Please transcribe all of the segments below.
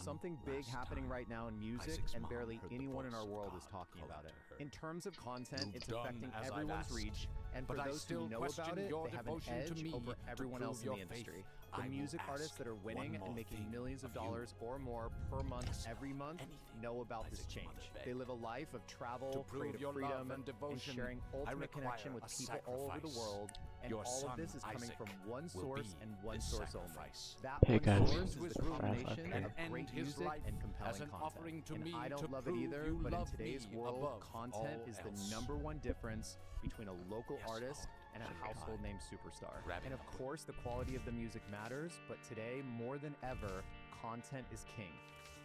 something big happening right now in music, and barely anyone in our world is talking about it. In terms of content, it's affecting everyone's reach, and for those who know about it, they have an edge over everyone else in the industry. The music artists that are winning and making millions of dollars or more per month every month know about this change. They live a life of travel, creative freedom, and sharing ultimate connection with people all over the world, and all of this is coming from one source and one source only. That one source is the combination of great music and compelling content. And I don't love it either, but in today's world, content is the #1 difference between a local artist and a household name superstar. And of course, the quality of the music matters, but today, more than ever, content is king.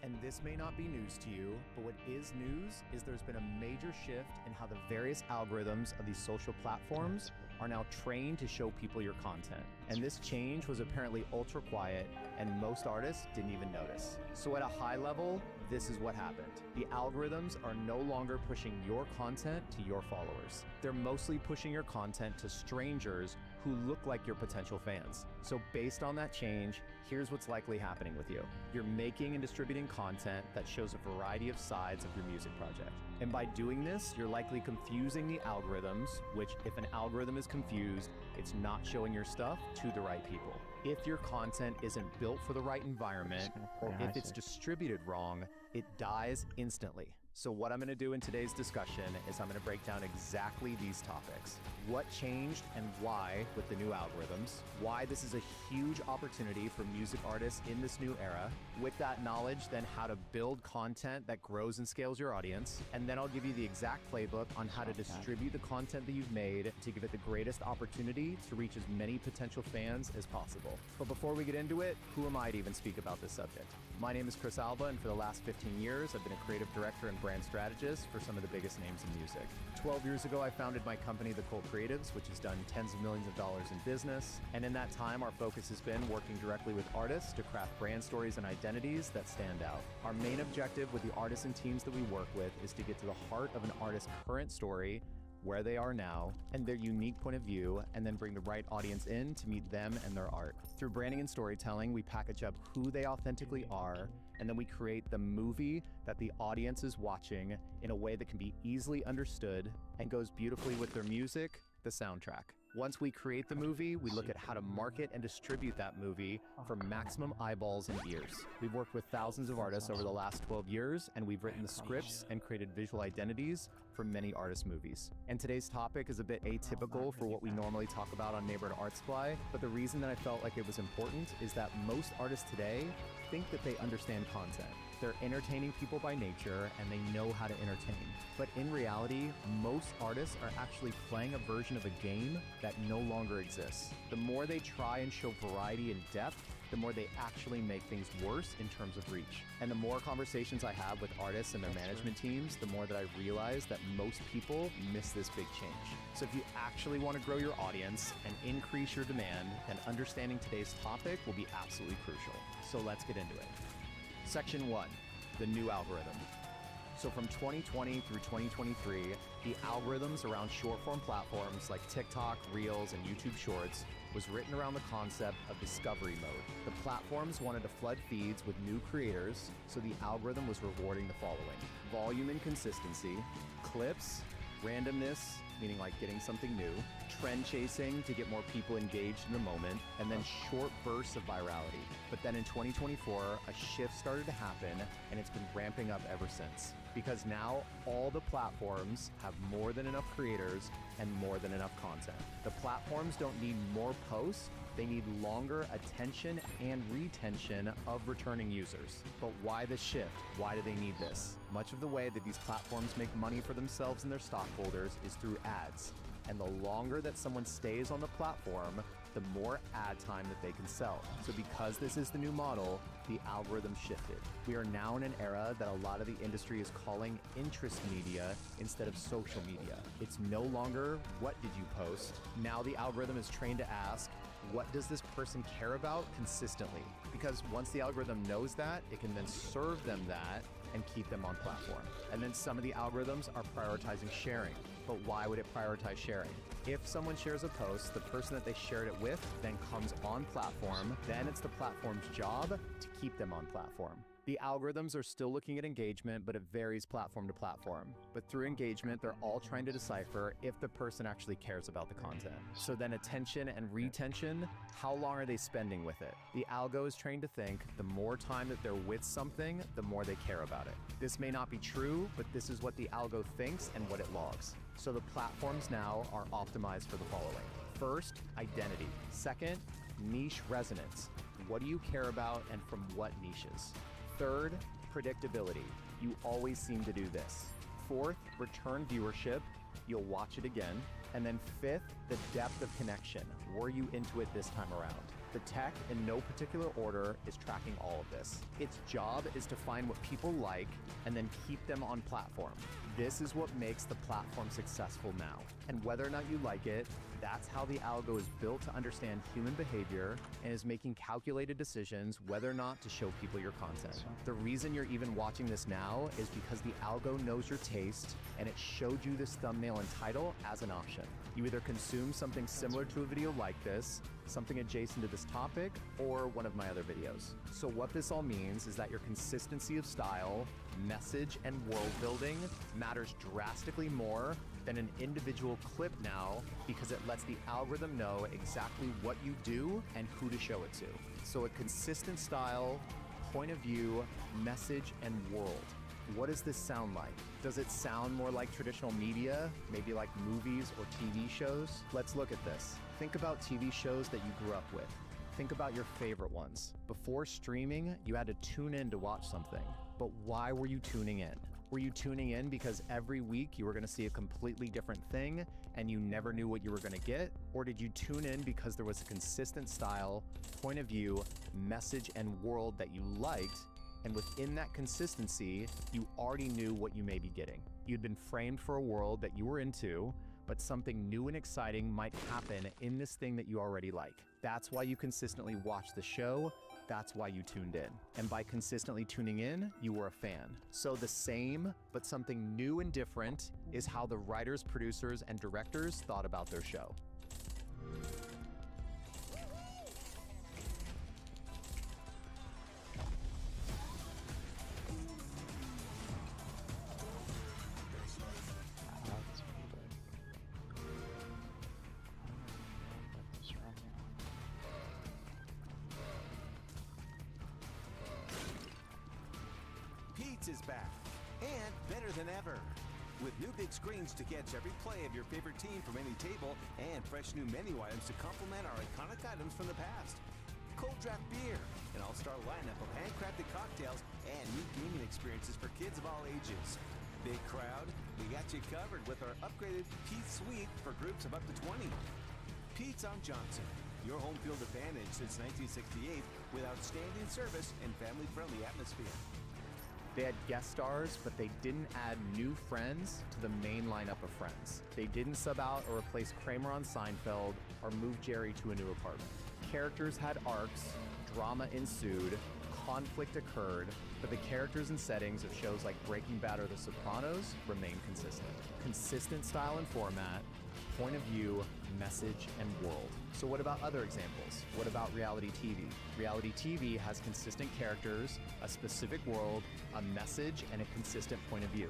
And this may not be news to you, but what is news is there's been a major shift in how the various algorithms of these social platforms are now trained to show people your content. And this change was apparently ultra quiet, and most artists didn't even notice. So at a high level, this is what happened. The algorithms are no longer pushing your content to your followers. They're mostly pushing your content to strangers who look like your potential fans. So based on that change, here's what's likely happening with you. You're making and distributing content that shows a variety of sides of your music project. And by doing this, you're likely confusing the algorithms, which if an algorithm is confused, it's not showing your stuff to the right people. If your content isn't built for the right environment, or if it's distributed wrong, it dies instantly. So what I'm gonna do in today's discussion is I'm gonna break down exactly these topics. What changed and why with the new algorithms, why this is a huge opportunity for music artists in this new era. With that knowledge, then how to build content that grows and scales your audience. And then I'll give you the exact playbook on how to distribute the content that you've made to give it the greatest opportunity to reach as many potential fans as possible. But before we get into it, who am I to even speak about this subject? My name is Chris Alba, and for the last 15 years, I've been a creative director and brand strategist for some of the biggest names in music. 12 years ago, I founded my company, The Cult Creatives, which has done tens of millions of dollars in business. And in that time, our focus has been working directly with artists to craft brand stories and identities that stand out. Our main objective with the artists and teams that we work with is to get to the heart of an artist's current story, where they are now, and their unique point of view, and then bring the right audience in to meet them and their art. Through branding and storytelling, we package up who they authentically are, and then we create the movie that the audience is watching in a way that can be easily understood and goes beautifully with their music, the soundtrack. Once we create the movie, we look at how to market and distribute that movie for maximum eyeballs and ears. We've worked with thousands of artists over the last 12 years, and we've written the scripts and created visual identities for many artist movies. And today's topic is a bit atypical for what we normally talk about on Neighborhood Art Supply, but the reason that I felt like it was important is that most artists today think that they understand content. They're entertaining people by nature, and they know how to entertain. But in reality, most artists are actually playing a version of a game that no longer exists. The more they try and show variety and depth, the more they actually make things worse in terms of reach. And the more conversations I have with artists and their management teams, the more that I realize that most people miss this big change. So if you actually want to grow your audience and increase your demand, then understanding today's topic will be absolutely crucial. So let's get into it. Section 1, the new algorithm. So from 2020 through 2023, the algorithms around short-form platforms like TikTok, Reels, and YouTube Shorts was written around the concept of discovery mode. The platforms wanted to flood feeds with new creators, so the algorithm was rewarding the following: volume and consistency, clips, randomness, meaning like getting something new, trend chasing to get more people engaged in the moment, and then short bursts of virality. But then in 2024, a shift started to happen, and it's been ramping up ever since. Because now all the platforms have more than enough creators and more than enough content. The platforms don't need more posts, they need longer attention and retention of returning users. But why the shift? Why do they need this? Much of the way that these platforms make money for themselves and their stockholders is through ads. And the longer that someone stays on the platform, the more ad time that they can sell. So because this is the new model, the algorithm shifted. We are now in an era that a lot of the industry is calling interest media instead of social media. It's no longer what did you post. Now the algorithm is trained to ask, what does this person care about consistently? Because once the algorithm knows that, it can then serve them that and keep them on platform. And then some of the algorithms are prioritizing sharing. But why would it prioritize sharing? If someone shares a post, the person that they shared it with then comes on platform, then it's the platform's job to keep them on platform. The algorithms are still looking at engagement, but it varies platform to platform. But through engagement, they're all trying to decipher if the person actually cares about the content. So then attention and retention, how long are they spending with it? The algo is trained to think the more time that they're with something, the more they care about it. This may not be true, but this is what the algo thinks and what it logs. So the platforms now are optimized for the following. First, identity. Second, niche resonance. What do you care about and from what niches? Third, predictability. You always seem to do this. Fourth, return viewership. You'll watch it again. And then fifth, the depth of connection. Were you into it this time around? The tech, in no particular order, is tracking all of this. Its job is to find what people like and then keep them on platform. This is what makes the platform successful now. And whether or not you like it, that's how the algo is built to understand human behavior and is making calculated decisions whether or not to show people your content. The reason you're even watching this now is because the algo knows your taste and it showed you this thumbnail and title as an option. You either consume something similar to a video like this, something adjacent to this topic, or one of my other videos. So what this all means is that your consistency of style, message, and world building matters drastically more than an individual clip now, because it lets the algorithm know exactly what you do and who to show it to. So a consistent style, point of view, message, and world. What does this sound like? Does it sound more like traditional media, maybe like movies or TV shows? Let's look at this. Think about TV shows that you grew up with. Think about your favorite ones. Before streaming, you had to tune in to watch something. But why were you tuning in? Were you tuning in because every week you were going to see a completely different thing and you never knew what you were going to get? Or did you tune in because there was a consistent style, point of view, message, and world that you liked, and within that consistency, you already knew what you may be getting? You'd been framed for a world that you were into, but something new and exciting might happen in this thing that you already like. That's why you consistently watch the show. That's why you tuned in. And by consistently tuning in, you were a fan. So the same, but something new and different, is how the writers, producers, and directors thought about their show. Is back, and better than ever. With new big screens to catch every play of your favorite team from any table, and fresh new menu items to complement our iconic items from the past. Cold draft beer, an all-star lineup of handcrafted cocktails, and new gaming experiences for kids of all ages. Big crowd, we got you covered with our upgraded Pete's Suite for groups of up to 20. Pete's on Johnson, your home field advantage since 1968, with outstanding service and family-friendly atmosphere. They had guest stars, but they didn't add new friends to the main lineup of friends. They didn't sub out or replace Kramer on Seinfeld or move Jerry to a new apartment. Characters had arcs, drama ensued, conflict occurred, but the characters and settings of shows like Breaking Bad or The Sopranos remained consistent. Consistent style and format, point of view, message, and world. So what about other examples? What about reality TV? Reality TV has consistent characters, a specific world, a message, and a consistent point of view.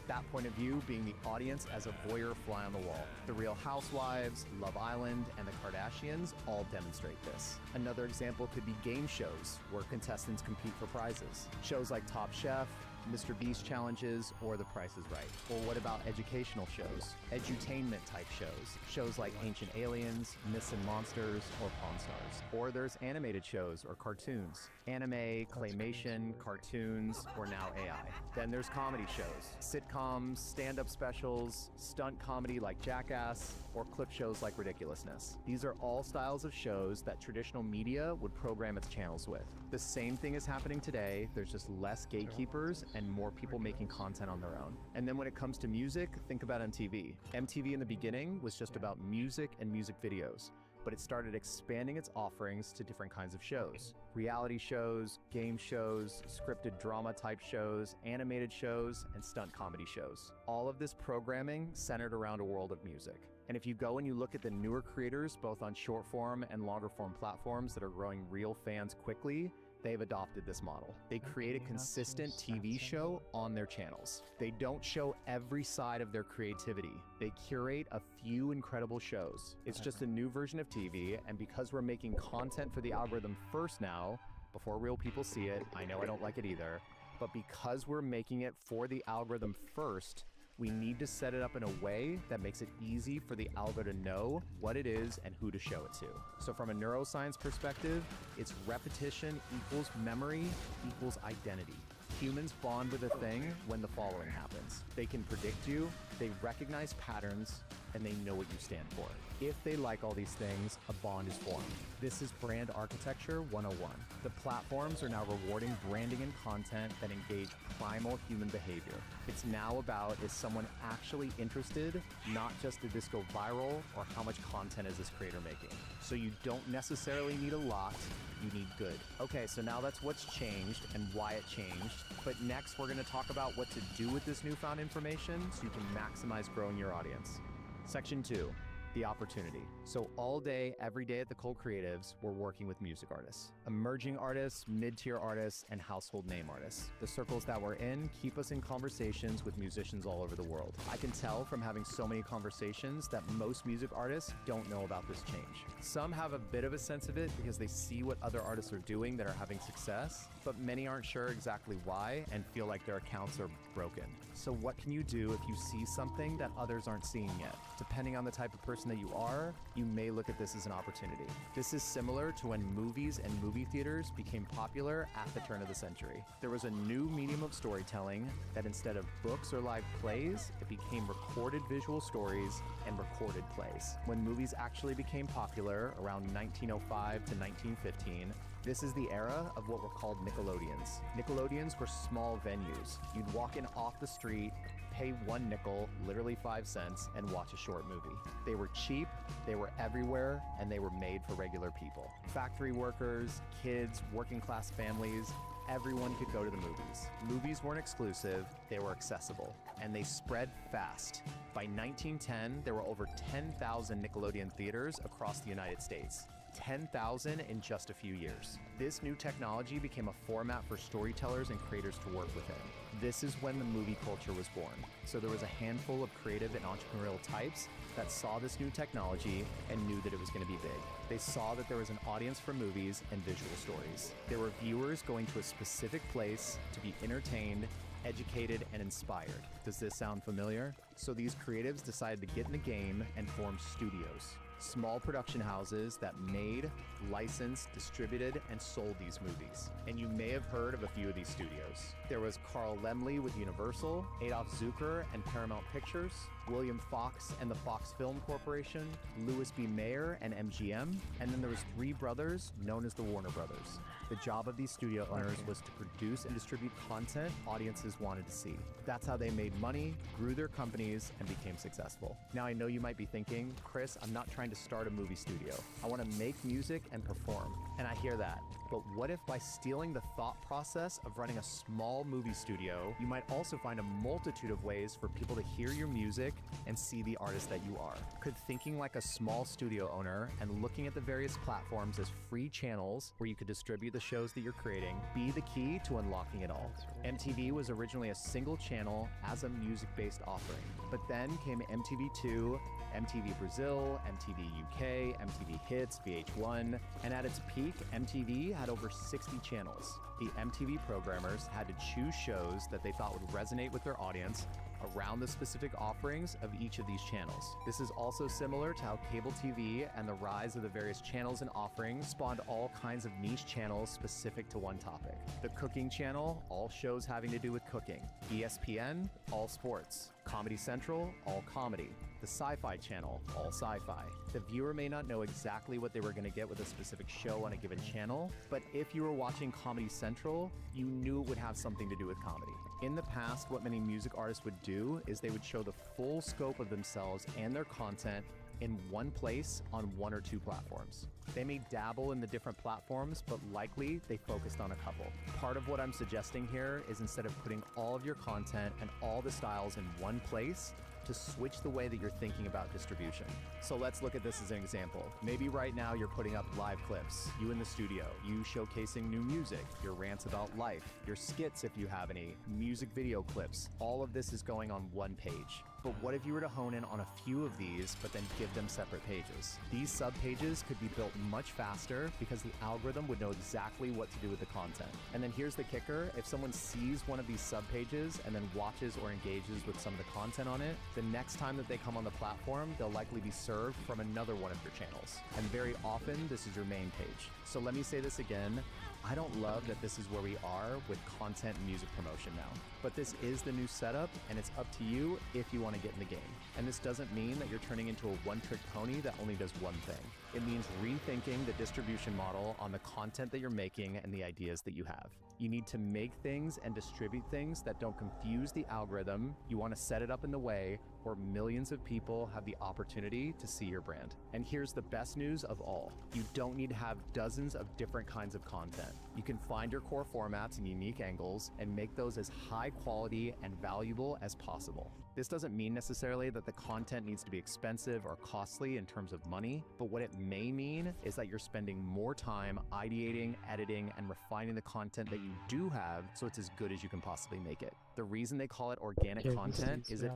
That point of view being the audience as a voyeur fly on the wall. The Real Housewives, Love Island, and the Kardashians all demonstrate this. Another example could be game shows where contestants compete for prizes. Shows like Top Chef, Mr. Beast challenges, or The Price is Right. Or what about educational shows? Edutainment type shows. Shows like Ancient Aliens, Myths and Monsters, or Pawn Stars. Or there's animated shows or cartoons. Anime, claymation, cartoons, or now AI. Then there's comedy shows. Sitcoms, stand-up specials, stunt comedy like Jackass, or clip shows like Ridiculousness. These are all styles of shows that traditional media would program its channels with. The same thing is happening today, there's just less gatekeepers and more people making content on their own. And then when it comes to music, think about MTV. MTV in the beginning was just about music and music videos, but it started expanding its offerings to different kinds of shows. Reality shows, game shows, scripted drama type shows, animated shows, and stunt comedy shows. All of this programming centered around a world of music. And if you go and you look at the newer creators, both on short form and longer form platforms that are growing real fans quickly, they've adopted this model. They create a consistent TV show on their channels. They don't show every side of their creativity. They curate a few incredible shows. It's just a new version of TV, and because we're making content for the algorithm first now, before real people see it, I know I don't like it either, but because we're making it for the algorithm first, we need to set it up in a way that makes it easy for the algo to know what it is and who to show it to. So from a neuroscience perspective, it's repetition equals memory equals identity. Humans bond with a thing when the following happens. They can predict you, they recognize patterns, and they know what you stand for. If they like all these things, a bond is formed. This is Brand Architecture 101. The platforms are now rewarding branding and content that engage primal human behavior. It's now about, is someone actually interested, not just did this go viral or how much content is this creator making. So you don't necessarily need a lot, you need good. Okay, so now that's what's changed and why it changed. But next we're gonna talk about what to do with this newfound information so you can maximize growing your audience. Section 2, the opportunity. So all day, every day at the Cole Creatives, we're working with music artists, emerging artists, mid-tier artists, and household name artists. The circles that we're in keep us in conversations with musicians all over the world. I can tell from having so many conversations that most music artists don't know about this change. Some have a bit of a sense of it because they see what other artists are doing that are having success, but many aren't sure exactly why and feel like their accounts are broken. So what can you do if you see something that others aren't seeing yet? Depending on the type of person that you are, you may look at this as an opportunity. This is similar to when movies and movie theaters became popular at the turn of the century. There was a new medium of storytelling that instead of books or live plays, it became recorded visual stories and recorded plays. When movies actually became popular around 1905 to 1915, this is the era of what were called Nickelodeons. Nickelodeons were small venues. You'd walk in off the street, pay 1 nickel, literally 5 cents, and watch a short movie. They were cheap, they were everywhere, and they were made for regular people. Factory workers, kids, working class families, everyone could go to the movies. Movies weren't exclusive, they were accessible, and they spread fast. By 1910, there were over 10,000 Nickelodeon theaters across the United States. 10,000 in just a few years. This new technology became a format for storytellers and creators to work within. This is when the movie culture was born. So there was a handful of creative and entrepreneurial types that saw this new technology and knew that it was going to be big. They saw that there was an audience for movies and visual stories. There were viewers going to a specific place to be entertained, educated, and inspired. Does this sound familiar? So these creatives decided to get in the game and form studios. Small production houses that made, licensed, distributed, and sold these movies. And you may have heard of a few of these studios. There was Carl Laemmle with Universal, Adolf Zucker and Paramount Pictures, William Fox and the Fox Film Corporation, Louis B. Mayer and MGM, and then there was 3 brothers known as the Warner Brothers. The job of these studio owners was to produce and distribute content audiences wanted to see. That's how they made money, grew their companies, and became successful. Now I know you might be thinking, Chris, I'm not trying to start a movie studio. I want to make music and perform. And I hear that. But what if by stealing the thought process of running a small movie studio, you might also find a multitude of ways for people to hear your music and see the artist that you are? Could thinking like a small studio owner and looking at the various platforms as free channels where you could distribute the shows that you're creating be the key to unlocking it all? MTV was originally a single channel as a music-based offering, but then came MTV2, MTV Brazil, MTV UK, MTV Hits, VH1, and at its peak, MTV had over 60 channels. The MTV programmers had to choose shows that they thought would resonate with their audience around the specific offerings of each of these channels. This is also similar to how cable TV and the rise of the various channels and offerings spawned all kinds of niche channels specific to one topic. The Cooking Channel, all shows having to do with cooking. ESPN, all sports. Comedy Central, all comedy. The Sci-Fi Channel, all sci-fi. The viewer may not know exactly what they were going to get with a specific show on a given channel, but if you were watching Comedy Central, you knew it would have something to do with comedy. In the past, what many music artists would do is they would show the full scope of themselves and their content in one place on 1 or 2 platforms. They may dabble in the different platforms, but likely they focused on a couple. Part of what I'm suggesting here is instead of putting all of your content and all the styles in one place, to switch the way that you're thinking about distribution. So let's look at this as an example. Maybe right now you're putting up live clips, you in the studio, you showcasing new music, your rants about life, your skits if you have any, music video clips. All of this is going on one page. But what if you were to hone in on a few of these, but then give them separate pages? These sub-pages could be built much faster because the algorithm would know exactly what to do with the content. And then here's the kicker: if someone sees one of these sub-pages and then watches or engages with some of the content on it, the next time that they come on the platform, they'll likely be served from another one of your channels. And very often, this is your main page. So let me say this again. I don't love that this is where we are with content and music promotion now. But this is the new setup, and it's up to you if you want to get in the game. And this doesn't mean that you're turning into a one-trick pony that only does one thing. It means rethinking the distribution model on the content that you're making and the ideas that you have. You need to make things and distribute things that don't confuse the algorithm. You want to set it up in the way where millions of people have the opportunity to see your brand. And here's the best news of all. You don't need to have dozens of different kinds of content. You can find your core formats and unique angles and make those as high quality and valuable as possible. This doesn't mean necessarily that the content needs to be expensive or costly in terms of money, but what it may mean is that you're spending more time ideating, editing, and refining the content that you do have so it's as good as you can possibly make it. The reason they call it organic content is it...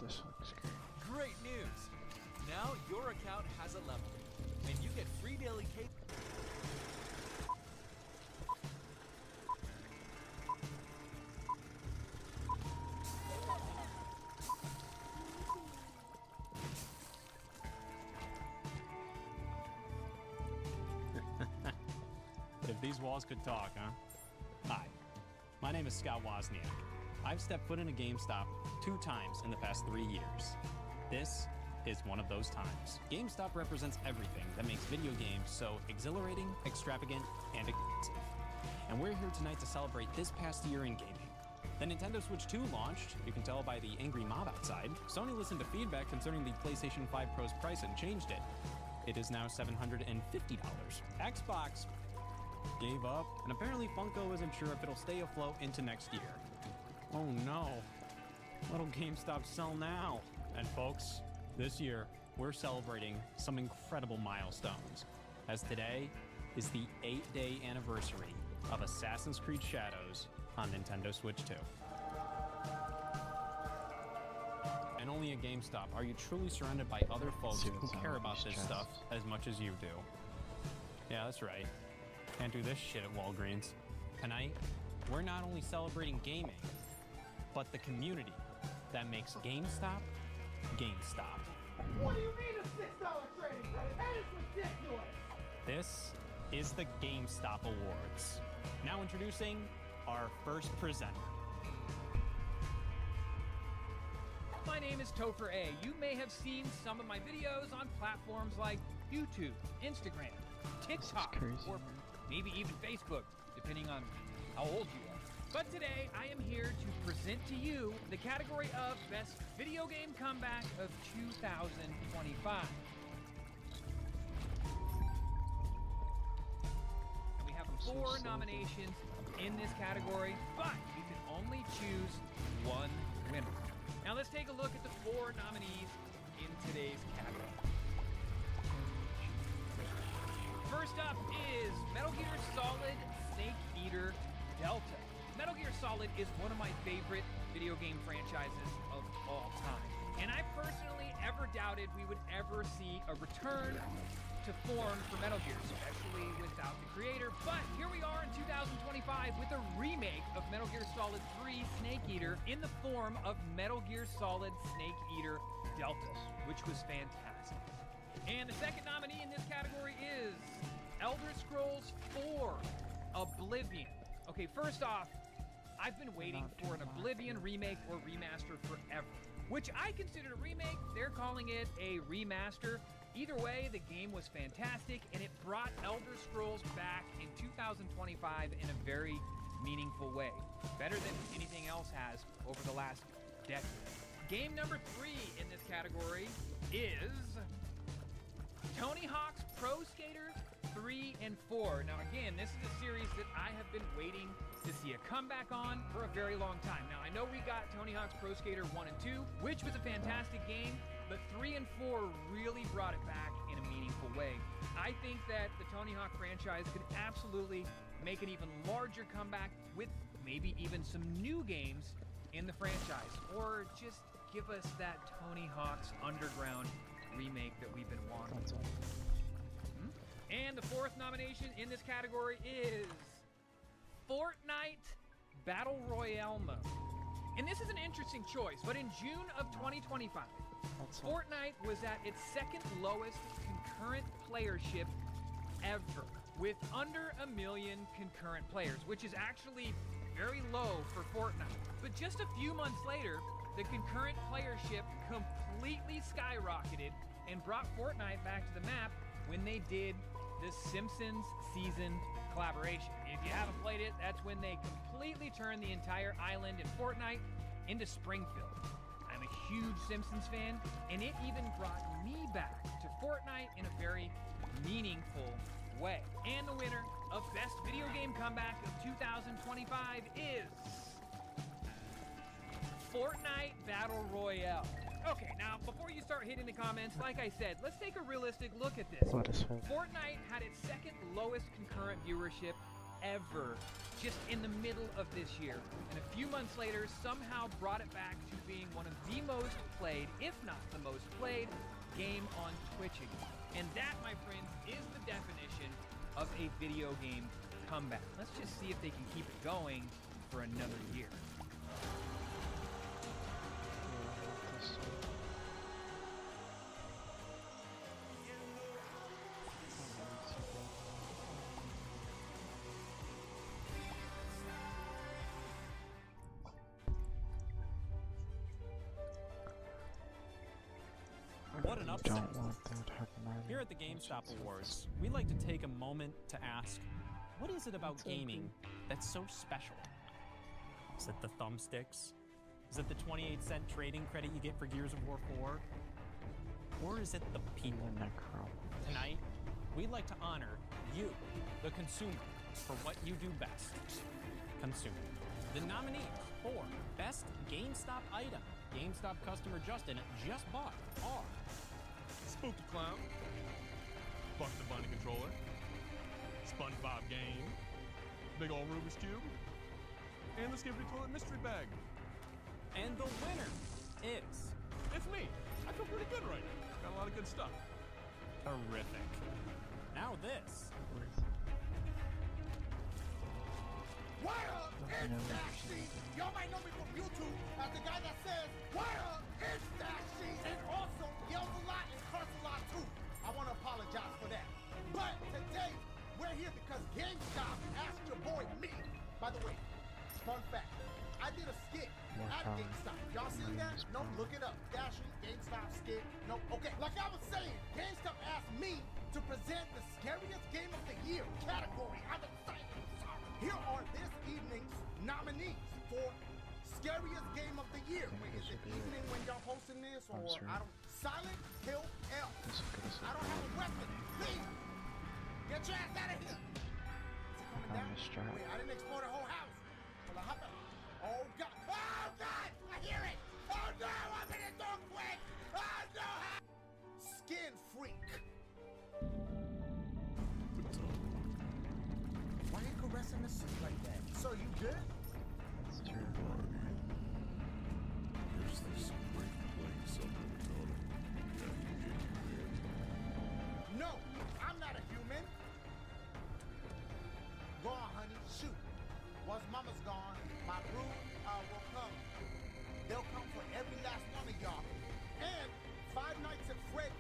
This looks great. Great news! Now your account has a level, and you get free daily cake. If these walls could talk, huh? Hi, my name is Scott Wozniak. I've stepped foot in a GameStop 2 times in the past 3 years. This is one of those times. GameStop represents everything that makes video games so exhilarating, extravagant, and expensive. And we're here tonight to celebrate this past year in gaming. The Nintendo Switch 2 launched, you can tell by the angry mob outside. Sony listened to feedback concerning the PlayStation 5 Pro's price and changed it. It is now $750. Xbox gave up, and apparently Funko isn't sure if it'll stay afloat into next year. Oh no, what'll GameStop sell now? And folks, this year, we're celebrating some incredible milestones, as today is the 8-day anniversary of Assassin's Creed Shadows on Nintendo Switch 2. And only at GameStop are you truly surrounded by other folks who care about this stuff as much as you do. Yeah, that's right. Can't do this shit at Walgreens. Tonight, we're not only celebrating gaming, but the community that makes GameStop, GameStop. What do you mean a $6 trading credit? That is ridiculous! This is the GameStop Awards. Now introducing our first presenter. My name is Topher A. You may have seen some of my videos on platforms like YouTube, Instagram, TikTok, or maybe even Facebook, depending on how old you are. But today, I am here to present to you the category of Best Video Game Comeback of 2025. And we have 4 nominations in this category, but you can only choose one winner. Now let's take a look at the 4 nominees in today's category. First up is Metal Gear Solid Snake Eater Delta. Metal Gear Solid is one of my favorite video game franchises of all time. And I personally ever doubted we would ever see a return to form for Metal Gear, especially without the creator. But here we are in 2025 with a remake of Metal Gear Solid 3 Snake Eater in the form of Metal Gear Solid Snake Eater Delta, which was fantastic. And the second nominee in this category is Elder Scrolls 4 Oblivion. Okay, first off, I've been waiting for an Oblivion remake or remaster forever, which I consider a remake. They're calling it a remaster. Either way, the game was fantastic, and it brought Elder Scrolls back in 2025 in a very meaningful way. Better than anything else has over the last decade. Game number 3 in this category is Tony Hawk's Pro Skater 3 3 and 4. Now again, this is a series that I have been waiting to see a comeback on for a very long time. Now I know we got Tony Hawk's Pro Skater 1 and 2, which was a fantastic game, but 3 and 4 really brought it back in a meaningful way. I think that the Tony Hawk franchise could absolutely make an even larger comeback with maybe even some new games in the franchise, or just give us that Tony Hawk's Underground remake that we've been wanting. And the fourth nomination in this category is Fortnite Battle Royale mode. And this is an interesting choice, but in June of 2025, Fortnite was at its second lowest concurrent playership ever, with under 1 million concurrent players, which is actually very low for Fortnite. But just a few months later, the concurrent playership completely skyrocketed and brought Fortnite back to the map when they did the Simpsons season collaboration. If you haven't played it, that's when they completely turned the entire island in Fortnite into Springfield. I'm a huge Simpsons fan, and it even brought me back to Fortnite in a very meaningful way. And the winner of Best Video Game Comeback of 2025 is Fortnite Battle Royale. Okay, now before you start hitting the comments, like I said, let's take a realistic look at this. Fortnite had its second lowest concurrent viewership ever, just in the middle of this year. And a few months later, somehow brought it back to being one of the most played, if not the most played, game on Twitch again. And that, my friends, is the definition of a video game comeback. Let's just see if they can keep it going for another year. What an upset. Here at the GameStop Awards, we like to take a moment to ask, what is it about gaming that's so special? Is it the thumbsticks? Is it the 28-cent trading credit you get for Gears of War 4? Or is it the people? Tonight, we'd like to honor you, the consumer, for what you do best. Consumer. The nominees for Best GameStop Item GameStop customer Justin just bought are Spooky Clown, Buck the Bunny Controller, SpongeBob Game, Big Ol' Rubik's Cube, and the Skippy Toilet Mystery Bag. And the winner is... It's me! I feel pretty good right now. Got a lot of good stuff. Terrific. Now this. What up? It's Dashy. Y'all might know me from YouTube as the guy that says, what up? It's Dashy. And also yells a lot and curses a lot too. I want to apologize for that. But today, we're here because GameStop asked your boy me. By the way, fun fact, I did a skit at GameStop. Y'all seen that? No, look it up. Dashy, GameStop skit. No, okay. Like I was saying, GameStop asked me to present the scariest game of the year category. I'm excited. Here are this evening's nominees for scariest game of the year. Wait, is it evening when y'all posting this, or I don't? Silent Hill L. I don't have a weapon. Please, get your ass out of here. Is it coming down? Wait, I didn't explore the whole house. Well, I hop out. Oh God! Oh God! I hear it! Oh no! I'm in the door quick! Oh no! Skin Freak. Why are you caressing the suit like that? So you good? That's true. There's this great place up in the tunnel. Yeah, you get you there. No, I'm not a human. Go on, honey, shoot. Once mama's gone, my brood will come. They'll come for every last one of y'all. And Five Nights at Freddy's,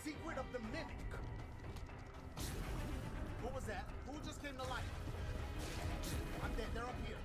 Secret of the Mimic. Who was that? Who just came to life? I'm dead. They're up here.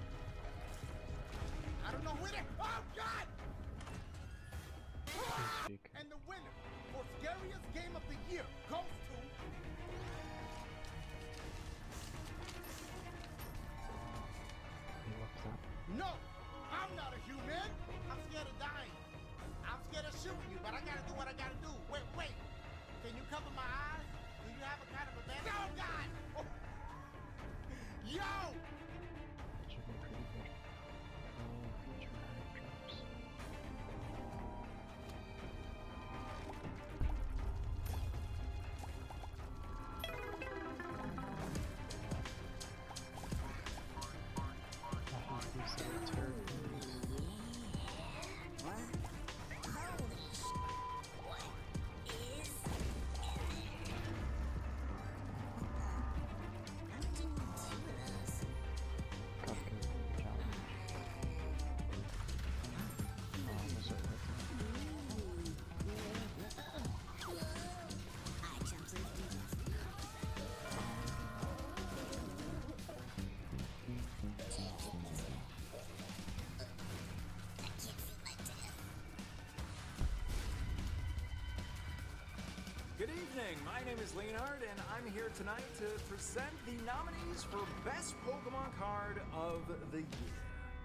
evening. My name is Leonard, and I'm here tonight to present the nominees for Best Pokemon Card of the Year.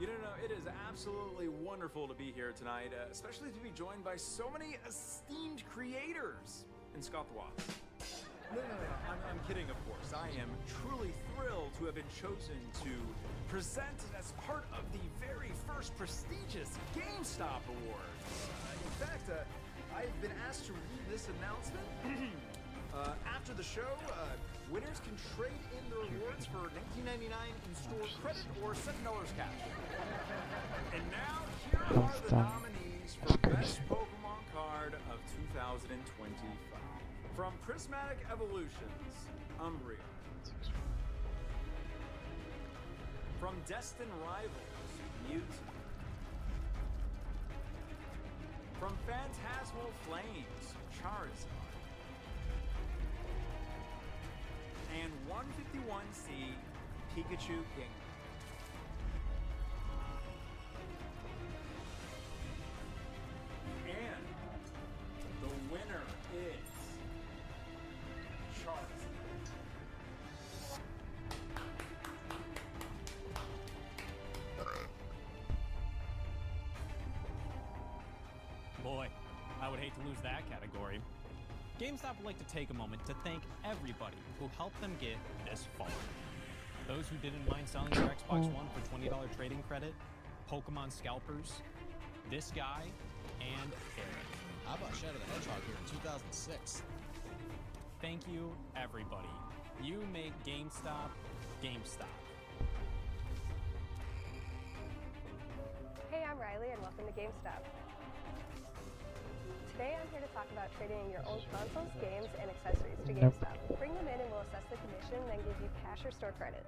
You know, it is absolutely wonderful to be here tonight, especially to be joined by so many esteemed creators in Scott the Wasp. No, I'm kidding, of course. I am truly thrilled to have been chosen to present as part of the very first prestigious GameStop Awards. In fact, I've been asked to read this announcement. After the show, winners can trade in their rewards for $19.99 in-store credit or $7 cash. And now, here are the nominees for Best Pokemon Card of 2025. From Prismatic Evolutions, Umbreon. From Destined Rivals, Mewtwo. From Phantasmal Flames, Charizard. And 151C, Pikachu King. And the winner is Charizard. Boy, I would hate to lose that category. GameStop would like to take a moment to thank everybody who helped them get this far. Those who didn't mind selling their Xbox One for $20 trading credit, Pokemon scalpers, this guy, and Eric. How about Shadow the Hedgehog here in 2006? Thank you, everybody. You make GameStop, GameStop. Hey, I'm Riley, and welcome to GameStop. Today I'm here to talk about trading in your old consoles, games, and accessories to GameStop. Bring them in and we'll assess the condition, then give you cash or store credit.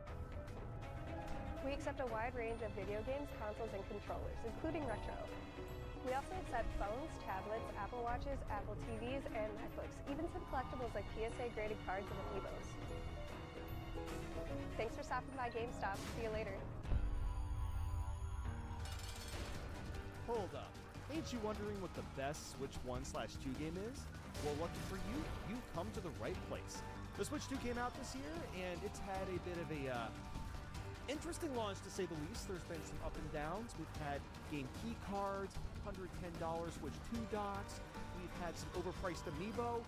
We accept a wide range of video games, consoles, and controllers, including retro. We also accept phones, tablets, Apple Watches, Apple TVs, and MacBooks, even some collectibles like PSA-graded cards and amiibos. Thanks for stopping by GameStop. See you later. Hold up. Ain't you wondering what the best Switch 1/2 game is? Well, lucky for you, you've come to the right place. The Switch 2 came out this year, and it's had a bit of a interesting launch, to say the least. There's been some up and downs. We've had game key cards, $110 Switch 2 docks. We've had some overpriced amiibo,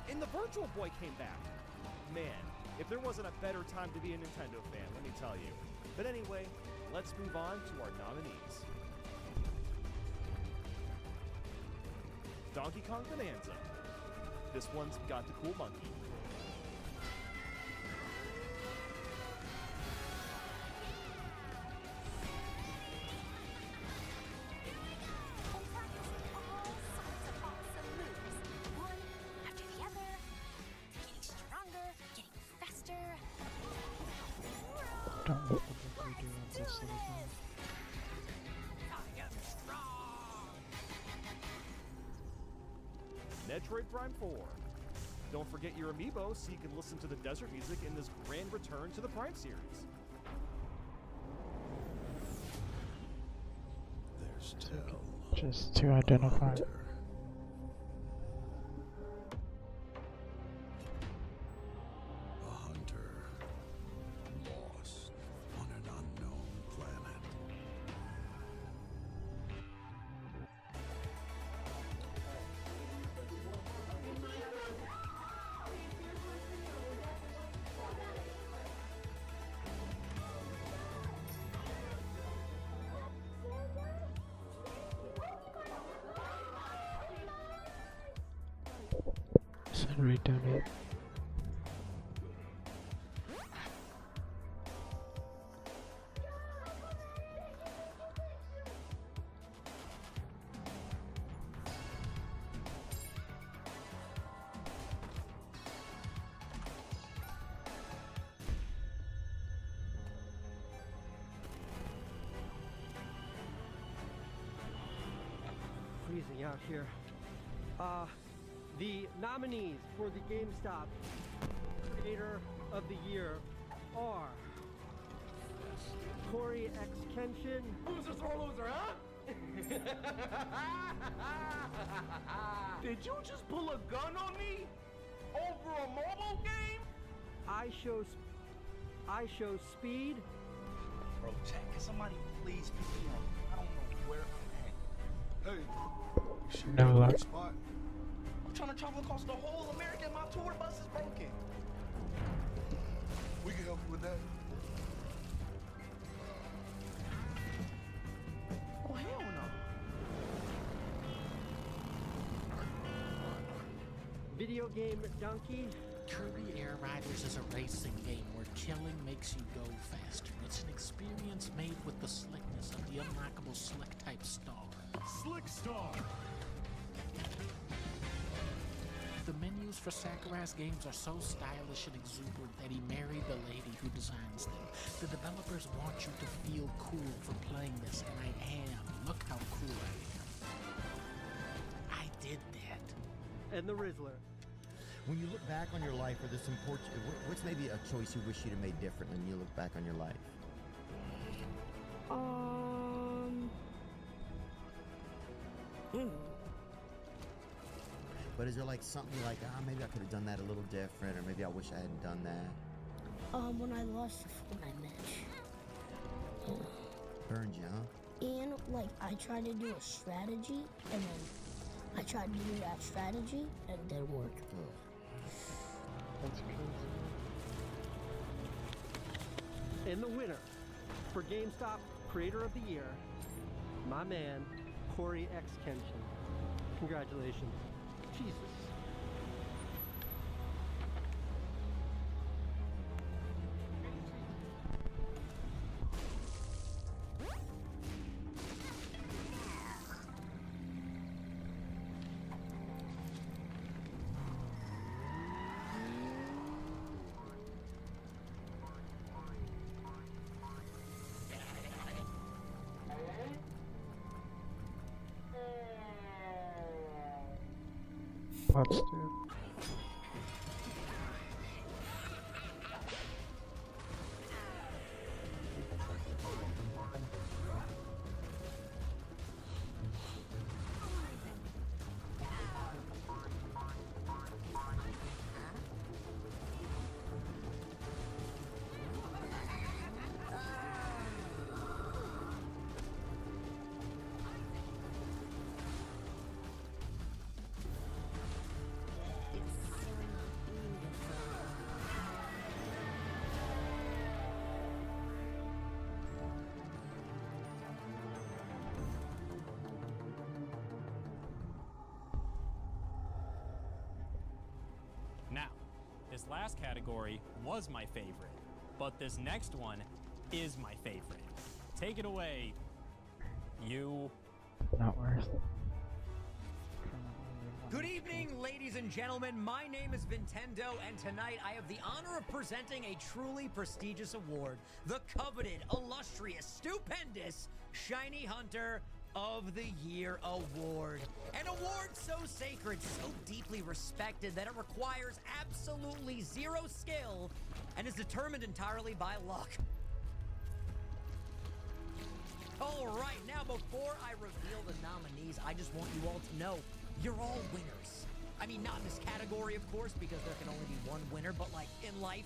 and the Virtual Boy came back. Man, if there wasn't a better time to be a Nintendo fan, let me tell you. But anyway, let's move on to our nominees. Donkey Kong Bonanza. This one's got the cool monkey. Don't look what we do on this little game. Metroid Prime 4. Don't forget your amiibo so you can listen to the desert music in this grand return to the Prime series. There's still just to identify. a hunter lost on an unknown planet. Send redonate. Freezing out here. The nominees for the GameStop Creator of the Year are Corey X Kenshin. Loser for loser, huh? Did you just pull a gun on me? over a mobile game? I show speed. Bro, chat, can somebody please pick me up? I don't know where I'm at. Hey, you sure No you're in the luck. right spot? I'm trying to travel across the whole America and my tour bus is broken. We can help you with that. Oh, hell no. Video game donkey. Kirby Air Riders is a racing game where killing makes you go faster. It's an experience made with the slickness of the unlockable Slick type star. Slick Star! The menus for Sakurai's games are so stylish and exuberant that he married the lady who designs them. The developers want you to feel cool for playing this, and I am. Look how cool I am. I did that. And the Rizzler. When you look back on your life, or this important, what's maybe a choice you wish you'd have made different when you look back on your life? But is there like something like, maybe I could have done that a little different, or maybe I wish I hadn't done that? When I lost the Fortnite match. Burned you, huh? And, like, I tried to do a strategy, and then I tried to do that strategy, and it didn't work. That's crazy. And the winner for GameStop Creator of the Year, my man, Corey X. Kenshin. Congratulations. Jesus. Let's do it. Now, this last category was my favorite, but this next one is my favorite. Take it away, you. Not worth it. Good evening, ladies and gentlemen. My name is Vintendo, and tonight I have the honor of presenting a truly prestigious award, the coveted, illustrious, stupendous Shiny Hunter of the Year Award. An award so sacred, so deeply respected that it requires absolutely zero skill and is determined entirely by luck. All right, now before I reveal the nominees, I just want you all to know you're all winners. I mean, not in this category, of course, because there can only be one winner, but like in life,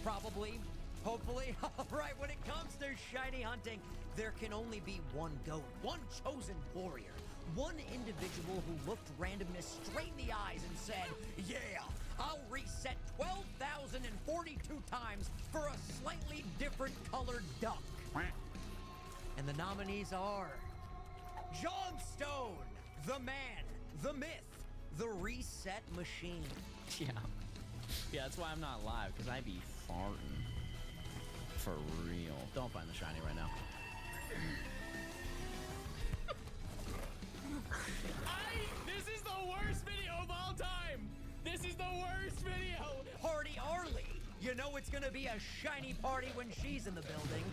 probably, hopefully. All right, when it comes to shiny hunting, there can only be one GOAT, one chosen warrior, one individual who looked randomness straight in the eyes and said, yeah, I'll reset 12,042 times for a slightly different colored duck. And the nominees are John Stone, the man, the myth, the reset machine. Yeah, that's why I'm not live, because I be farting. For real. Don't find the shiny right now. This is the worst video of all time! This is the worst video! Party Arlie! You know it's gonna be a shiny party when she's in the building.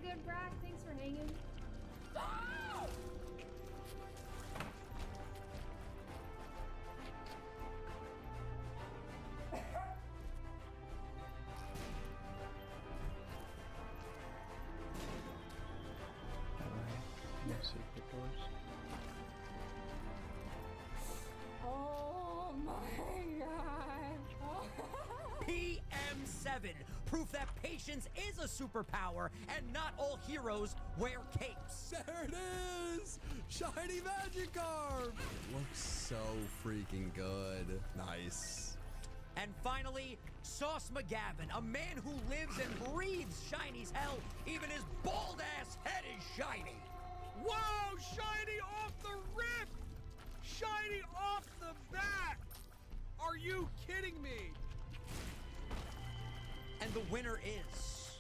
Good, Brad. Thanks for hanging. secret doors. Oh my god. PM7, proof that patience is a superpower and not all heroes wear capes. There it is! Shiny Magikarp! Looks so freaking good. Nice. And finally, Sauce McGavin, a man who lives and breathes Shiny's hell. Even his bald-ass head is shiny. Whoa! Shiny off the rip! Shiny off the bat! Are you kidding me? And the winner is...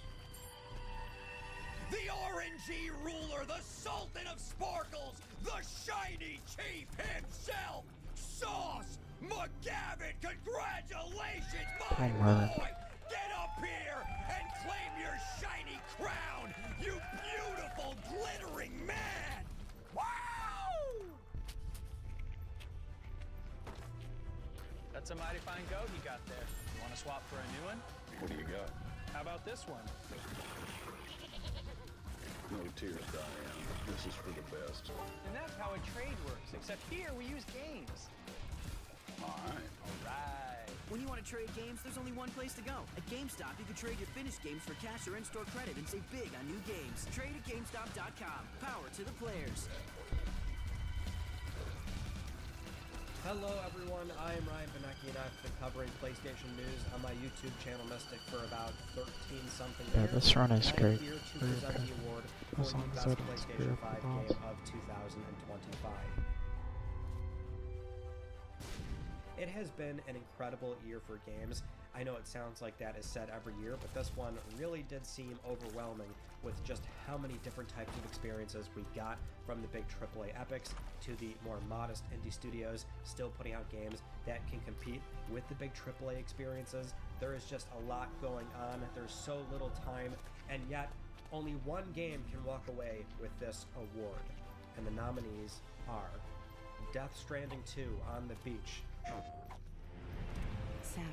the RNG ruler, the Sultan of Sparkles, the Shiny Chief himself, Sauce McGavin. Congratulations, my boy! Get up here and claim your shiny crown, you beautiful, glittering man! Wow! That's a mighty fine goat you got there. You want to swap for a new one? What do you got? How about this one? No tears, Diane. This is for the best. And that's how a trade works, except here we use games. Alright. Alright. When you want to trade games, there's only one place to go. At GameStop, you can trade your finished games for cash or in-store credit and save big on new games. Trade at GameStop.com. Power to the players. Hello everyone, I am Ryan Benecki and I've been covering PlayStation news on my YouTube channel Mystic for about 13-something years. Yeah, this run is great. I'm here to present the award for As the long as best I don't PlayStation 5 screw up game the of 2025. It has been an incredible year for games. I know it sounds like that is said every year, but this one really did seem overwhelming with just how many different types of experiences we got, from the big AAA epics to the more modest indie studios still putting out games that can compete with the big AAA experiences. There is just a lot going on. There's so little time, and yet only one game can walk away with this award. And the nominees are Death Stranding 2 on the Beach. Sam,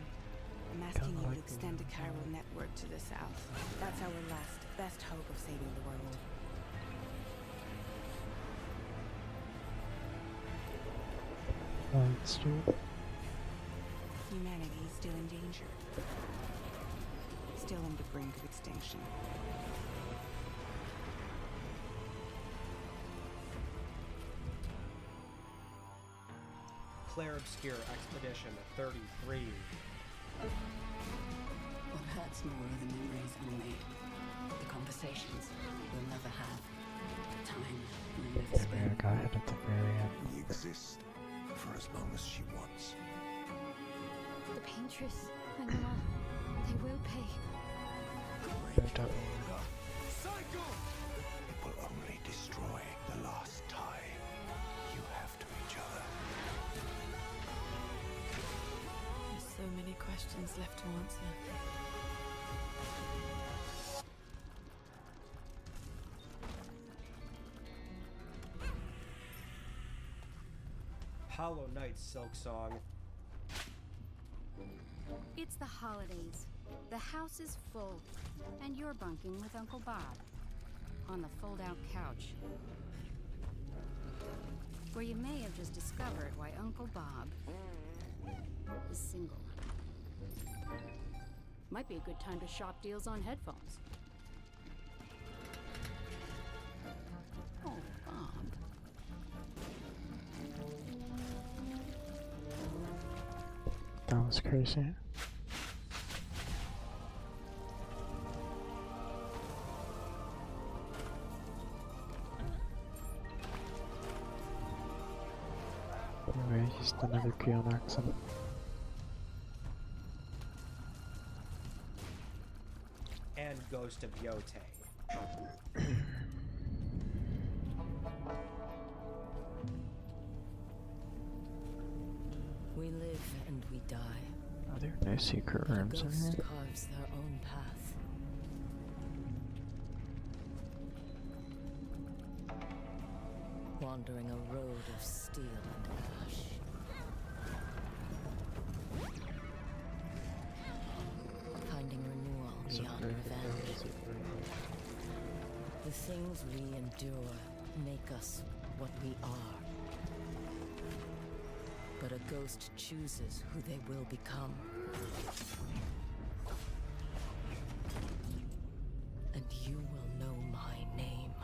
I'm asking you to extend the chiral network to the south. That's our last, best hope of saving the world. Let's do it. Humanity is still in danger. Still on the brink of extinction. Claire Obscure Expedition 33. What hurts more are the memories unmade. The conversations we'll never have. The time we'll never Yeah, man, I got hit at the very end. We exist for as long as she wants. The Paintress and Ma, they will pay. No double. It will only destroy the last tie you have to each other. There's so many questions left to answer. Hollow Knight Silk Song. It's the holidays. The house is full, and you're bunking with Uncle Bob on the fold-out couch, where you may have just discovered why Uncle Bob is single. Might be a good time to shop deals on headphones. Oh, Bob. That was crazy. Anyway, he's another Creole accent. And Ghost of Yote. We live and we die. Are there no secret rooms in Ghost here? carves their own path. Wandering a road of steel and ash. Finding renewal beyond revenge. The things we endure make us what we are. But a ghost chooses who they will become. And you will know my name.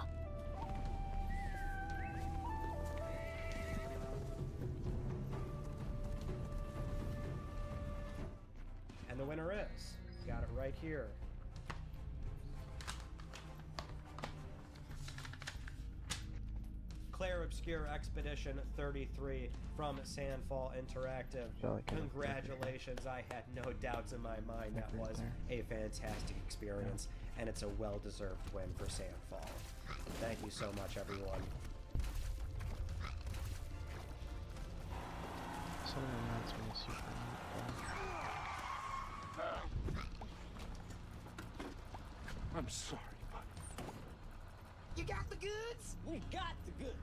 And the winner is, got it right here, Claire Obscure Expedition 33 from Sandfall Interactive. Congratulations. I had no doubts in my mind. That was a fantastic experience, and it's a well-deserved win for Sandfall. Thank you so much, everyone. Something reminds me of Super Meat Boy. I'm sorry, bud. You got the goods? We got the goods.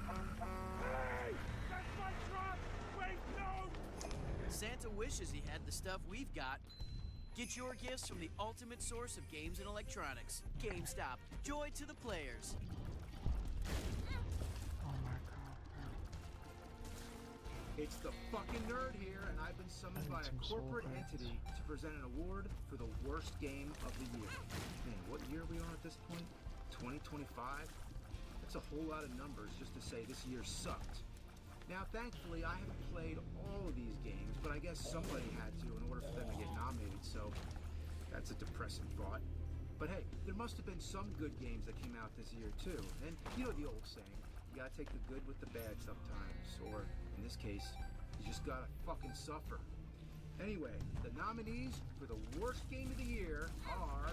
Hey! That's my truck! Wait, no! Santa wishes he had the stuff we've got. Get your gifts from the ultimate source of games and electronics. GameStop. Joy to the players. Oh my god. It's the fucking nerd here, and I've been summoned by a corporate entity to present an award for the worst game of the year. Man, what year are we on at this point? 2025? That's a whole lot of numbers just to say this year sucked. Now, thankfully, I haven't played all of these games, but I guess somebody had to in order for them to get nominated, so that's a depressing thought. But hey, there must have been some good games that came out this year, too. And you know the old saying, you gotta take the good with the bad sometimes, or in this case, you just gotta fucking suffer. Anyway, the nominees for the worst game of the year are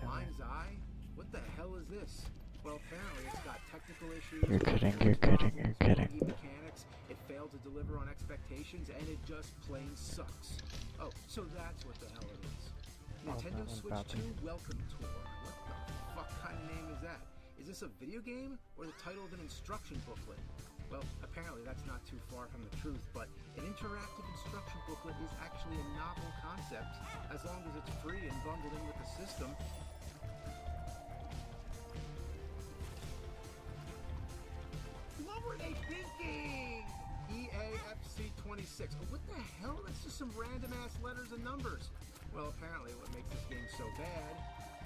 Mind's Eye. What the hell is this? Well, apparently it's got technical issues. You're kidding. Mechanics. It failed to deliver on expectations, and it just plain sucks. Oh, so that's what the hell it is. Nintendo Switch 2 Welcome Tour. What the fuck kind of name is that? Is this a video game or the title of an instruction booklet? Well, apparently that's not too far from the truth, but an interactive instruction booklet is actually a novel concept as long as it's free and bundled in with the system. What were they thinking? EAFC 26. Oh, what the hell? That's just some random ass letters and numbers. Well, apparently what makes this game so bad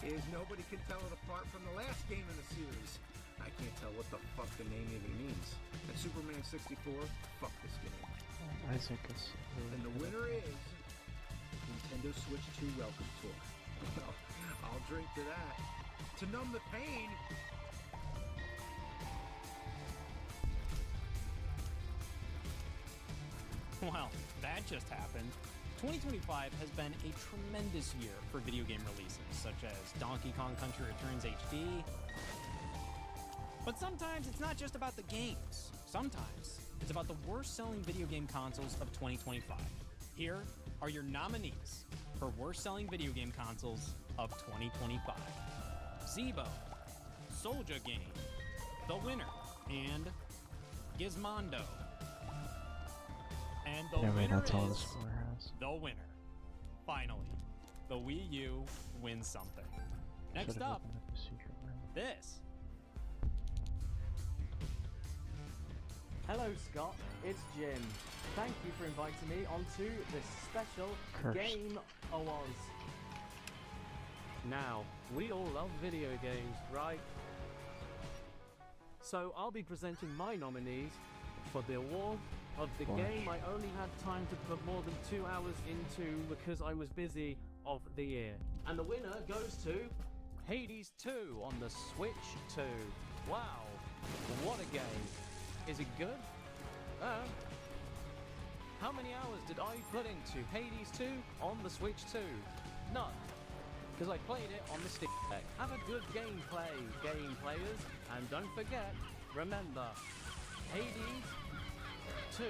is nobody can tell it apart from the last game in the series. I can't tell what the fuck the name even means. And Superman 64, fuck this game. Isaac is really And the winner is Nintendo Switch 2 Welcome Tour. Well, I'll drink to that. To numb the pain. Well, that just happened. 2025 has been a tremendous year for video game releases, such as Donkey Kong Country Returns HD. But sometimes it's not just about the games. Sometimes it's about the worst-selling video game consoles of 2025. Here are your nominees for worst-selling video game consoles of 2025. Zeebo, Soldier Game, The Winner, and Gizmondo. And the winner is the winner. Finally, the Wii U wins something. Next up, this. Hello, Scott. It's Jim. Thank you for inviting me onto this special Game Awards. Now, we all love video games, right? So I'll be presenting my nominees for the award of the game I only had time to put more than 2 hours into because I was busy of the year. And the winner goes to Hades 2 on the Switch 2. Wow, what a game. Is it good? How many hours did I put into Hades 2 on the Switch 2? None, because I played it on the Steam Deck. Have a good gameplay, game players, and don't forget, remember, Hades 2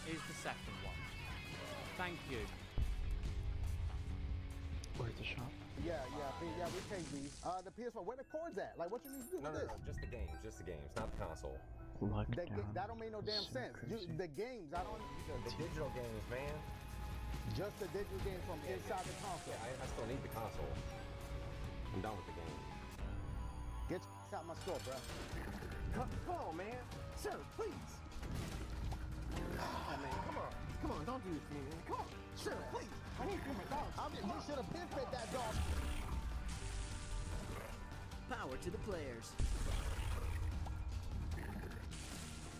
is the second one. Thank you. Where's the shop? Yeah, we take these. The PS4, where the cords at? Like, what you need to do with this? No, just the games, not the console. That don't make no damn sense. The games, I don't... The digital games, man. Just the digital games from inside the console. Yeah, I still need the console. I'm done with the game. Get your out my store, bro. Come on, man. Sir, please. Oh, man, come on. Come on, don't do this to me, man. Come on. Sir, please. I need to feed my dog. You should have been fed that dog. Power to the players.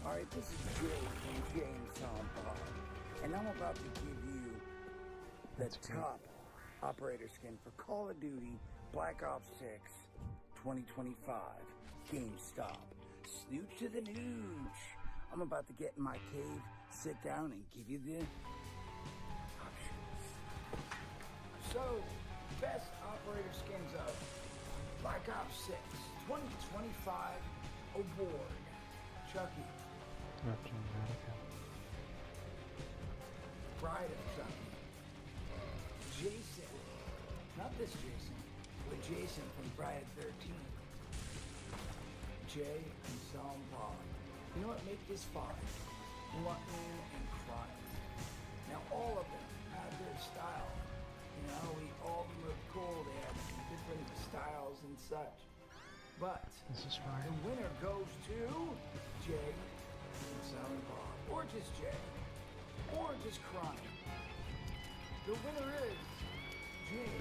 Alright, this is Jay from James Soundbar, and I'm about to give you the top operator skin for Call of Duty Black Ops 6 2025 GameStop. Snooch to the nooch. I'm about to get in my cave, sit down, and give you the options. So, best operator skins of Black Ops 6 2025 award. Chucky. Bride of Chucky. Jason. Not this Jason, but Jason from Bride 13. Jay and Psalm Paul. You know what? Make this 5. Glutton and Crying. Now all of them have their style. You know, all of them look cool. They have different styles and such. But the winner goes to Jay and Silent Bob. Or just Jay. Or just Crying. The winner is Jay.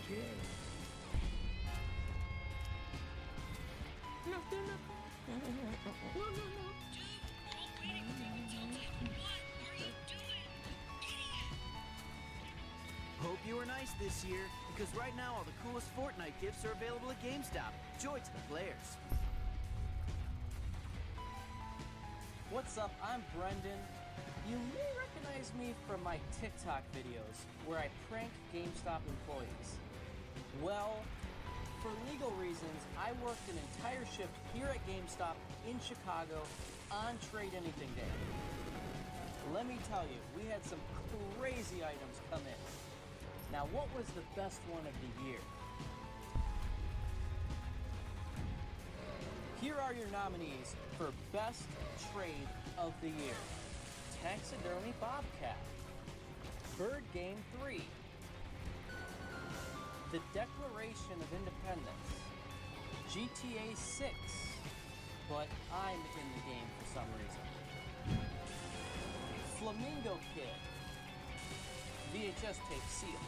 Jay. No, they're not. No. Hope you were nice this year, because right now all the coolest Fortnite gifts are available at GameStop. Joy to the players. What's up? I'm Brendan. You may recognize me from my TikTok videos where I prank GameStop employees. Well, for legal reasons, I worked an entire shift here at GameStop in Chicago on Trade Anything Day. Let me tell you, we had some crazy items come in. Now, what was the best one of the year? Here are your nominees for Best Trade of the Year. Taxidermy Bobcat, Bird Game 3, The Declaration of Independence, GTA 6, but I'm in the game for some reason, Flamingo Kid, VHS tape seal.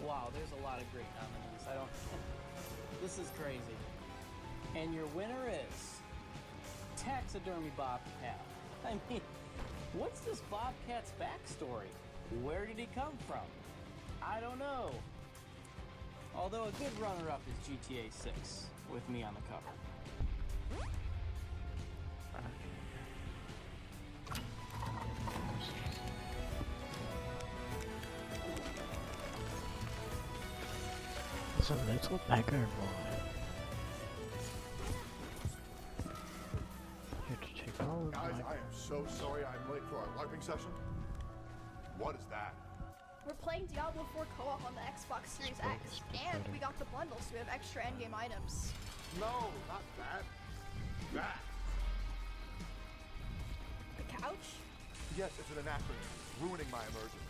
Wow, there's a lot of great nominees. This is crazy. And your winner is Taxidermy Bobcat. I mean, what's this Bobcat's backstory? Where did he come from? I don't know. Although a good runner-up is GTA 6, with me on the cover. It's a little beggar boy. Here to take all of Guys, my... I am so sorry I'm late for our LARPing session. What is that? We're playing Diablo 4 co-op on the Xbox Series X, and we got the bundle, so we have extra endgame items. No, not that. That. The couch? Yes, it's an anachronism, ruining my immersion.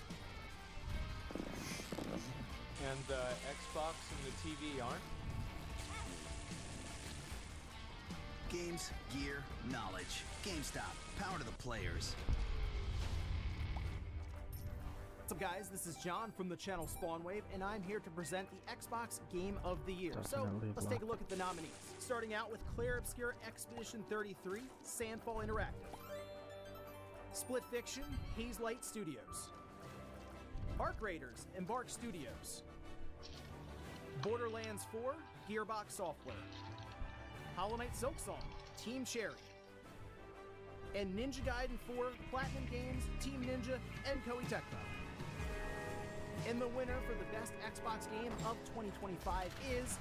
And the Xbox and the TV aren't? Games, gear, knowledge. GameStop. Power to the players. What's up, guys? This is John from the channel Spawnwave, and I'm here to present the Xbox Game of the Year. So, let's take a look at the nominees. Starting out with Clair Obscur Expedition 33, Sandfall Interactive. Split Fiction, Hazelight Studios. Arc Raiders, Embark Studios. Borderlands 4, Gearbox Software. Hollow Knight Silksong, Team Cherry. And Ninja Gaiden 4, Platinum Games, Team Ninja, and Koei Tecmo. And the winner for the best Xbox game of 2025 is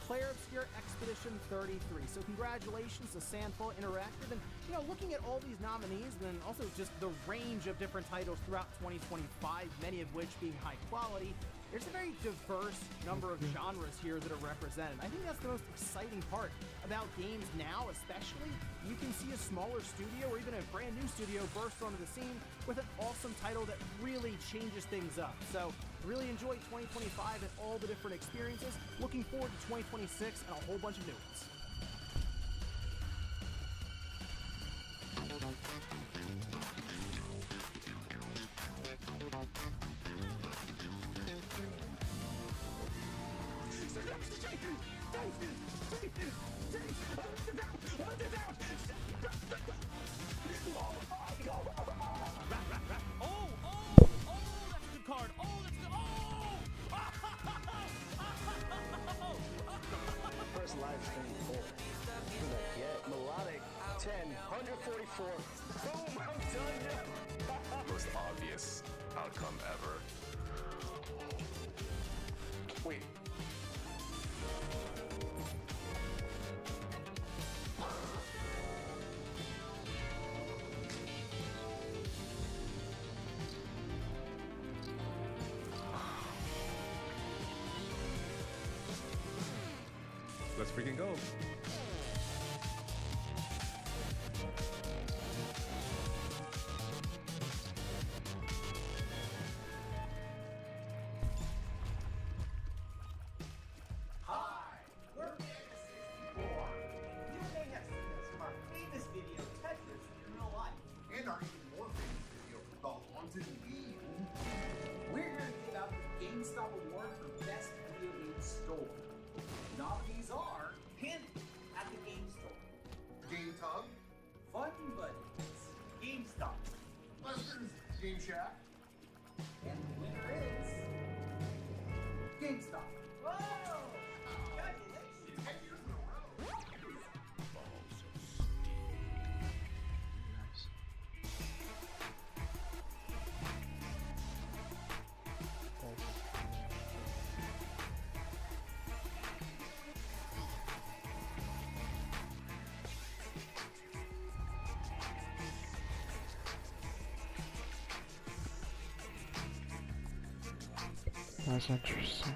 Clair Obscur Expedition 33. So congratulations to Sandfall Interactive, and you know, looking at all these nominees and also just the range of different titles throughout 2025, many of which being high quality, there's a very diverse number of genres here that are represented. I think that's the most exciting part about games now, especially. You can see a smaller studio or even a brand new studio burst onto the scene with an awesome title that really changes things up. So really enjoyed 2025 and all the different experiences. Looking forward to 2026 and a whole bunch of new ones. First live stream 4. Who's that yet? Melodic 10, 144. Boom, I'm done now. Most obvious outcome ever. Wait. Let's freaking go. Hi, we're Mega64. You may have seen us from our famous video Tetris in real life. And our even more famous video, The Haunted Wheel. We're here to give out the GameStop Award for Best Video Game Store. Nominees are Pin at the Game Store, Game Tub, Fun Buddies, GameStop, Lester's Game Shack, and the winner is GameStop. Whoa! Congratulations! 10 years in a row. That's interesting.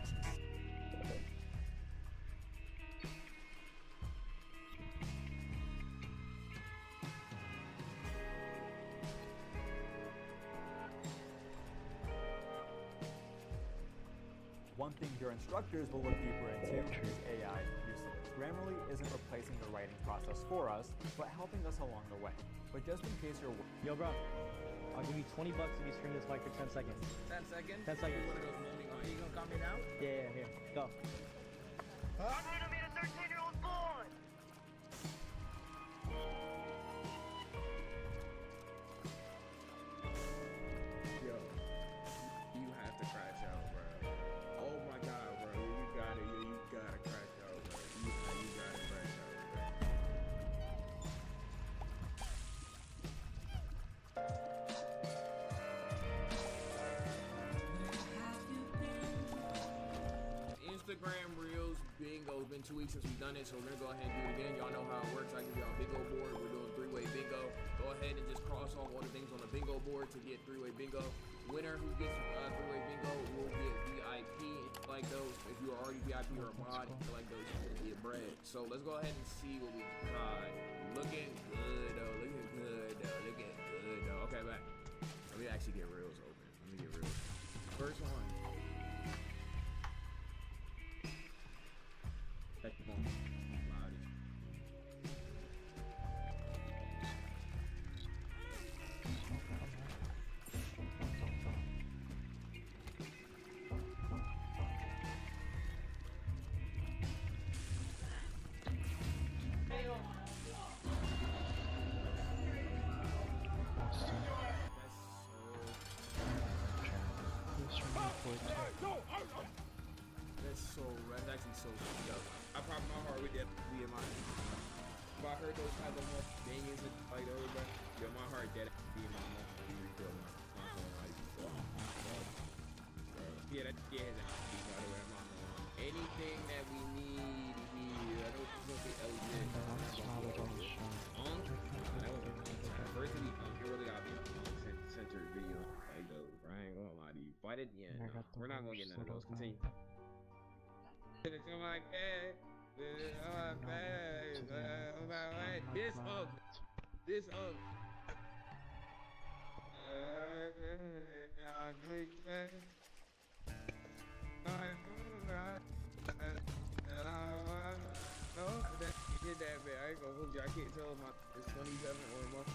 One thing your instructors will look deeper into is AI usage. Grammarly isn't replacing the writing process for us, but helping us along the way. But just in case you're... Yo, bro. I'll give you $20 if you stream this fight for 10 seconds. 10 seconds? 10 seconds. One of those moaning on. Are you gonna call me now? Yeah, here. Go. I'm gonna meet a 13-year-old boy! Yo, you have to crash out, bro. Oh my god, bro. You got it. You gotta crash out, bro. You gotta crash out, bro. Instagram Reels Bingo. It's been 2 weeks since we've done it, so we're gonna go ahead and do it again. Y'all know how it works. I give y'all a bingo board. We're doing three-way bingo. Go ahead and just cross off all the things on the bingo board to get three-way bingo. Winner who gets three-way bingo will get VIP like those. If you're already VIP or a mod, like those, you will get bread. So let's go ahead and see what we got. Looking good though. Looking good though. Looking good though. Okay, back. Let me actually get reels open. Let me get reels. First one. That's actually so dope. I popped my heart with that be in my. If I heard those type of bangings and like those, bro, yo, my heart that be in my mouth. You refill my phone like bro. Yeah, that has to be by the way. Anything that we need here. I know gonna say LED. And the one smaller one is shown. That was first of the you really gotta be censored video like those. I ain't gonna lie to you. Fight it, yeah. No, we're not gonna get none of those. Continue. Come like, hey, this up. This up. Get that, man. I ain't gonna hold you. I can't tell if it's 27 or 45,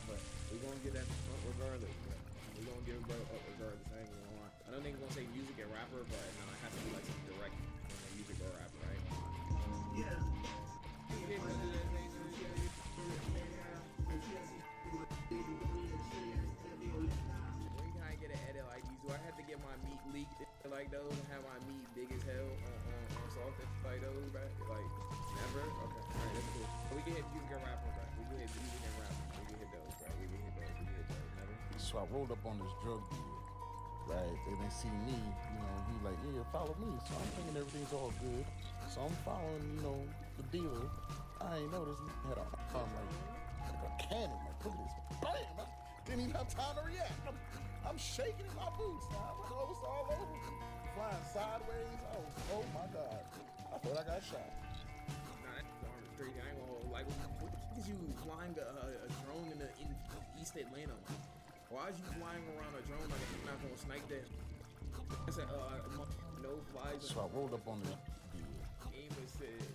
but we're gonna get that regardless. We're gonna get it up regardless. I ain't gonna lie. I don't think it's gonna say music and rapper, but no, it has to be like some direct music or rapper, right? Yeah. When can I get an edit like these? Do I have to get my meat leaked like those and have my meat big as hell on soft like those, right? Like never? Okay, alright, that's cool. We can hit music and rapper, right? We can hit music and rapper. We can hit those, right? We can hit those. We can hit those. Never? So I rolled up on this drug deal, right? And they see me, you know, he like, yeah, follow me. So I'm thinking everything's all good. So I'm following, you know, the dealer. I ain't noticed he had a cannon, like, look at this. Bam! I didn't even have time to react. I'm shaking in my boots now. I'm close all over. Flying sideways. Oh my God. I thought I got shot. Nah, that's crazy. I ain't gonna hold. Like, what is you flying a drone in East Atlanta? Why is you flying around a drone like you're not gonna snipe that? I said, no flies. So I rolled up on the deal. Amos said,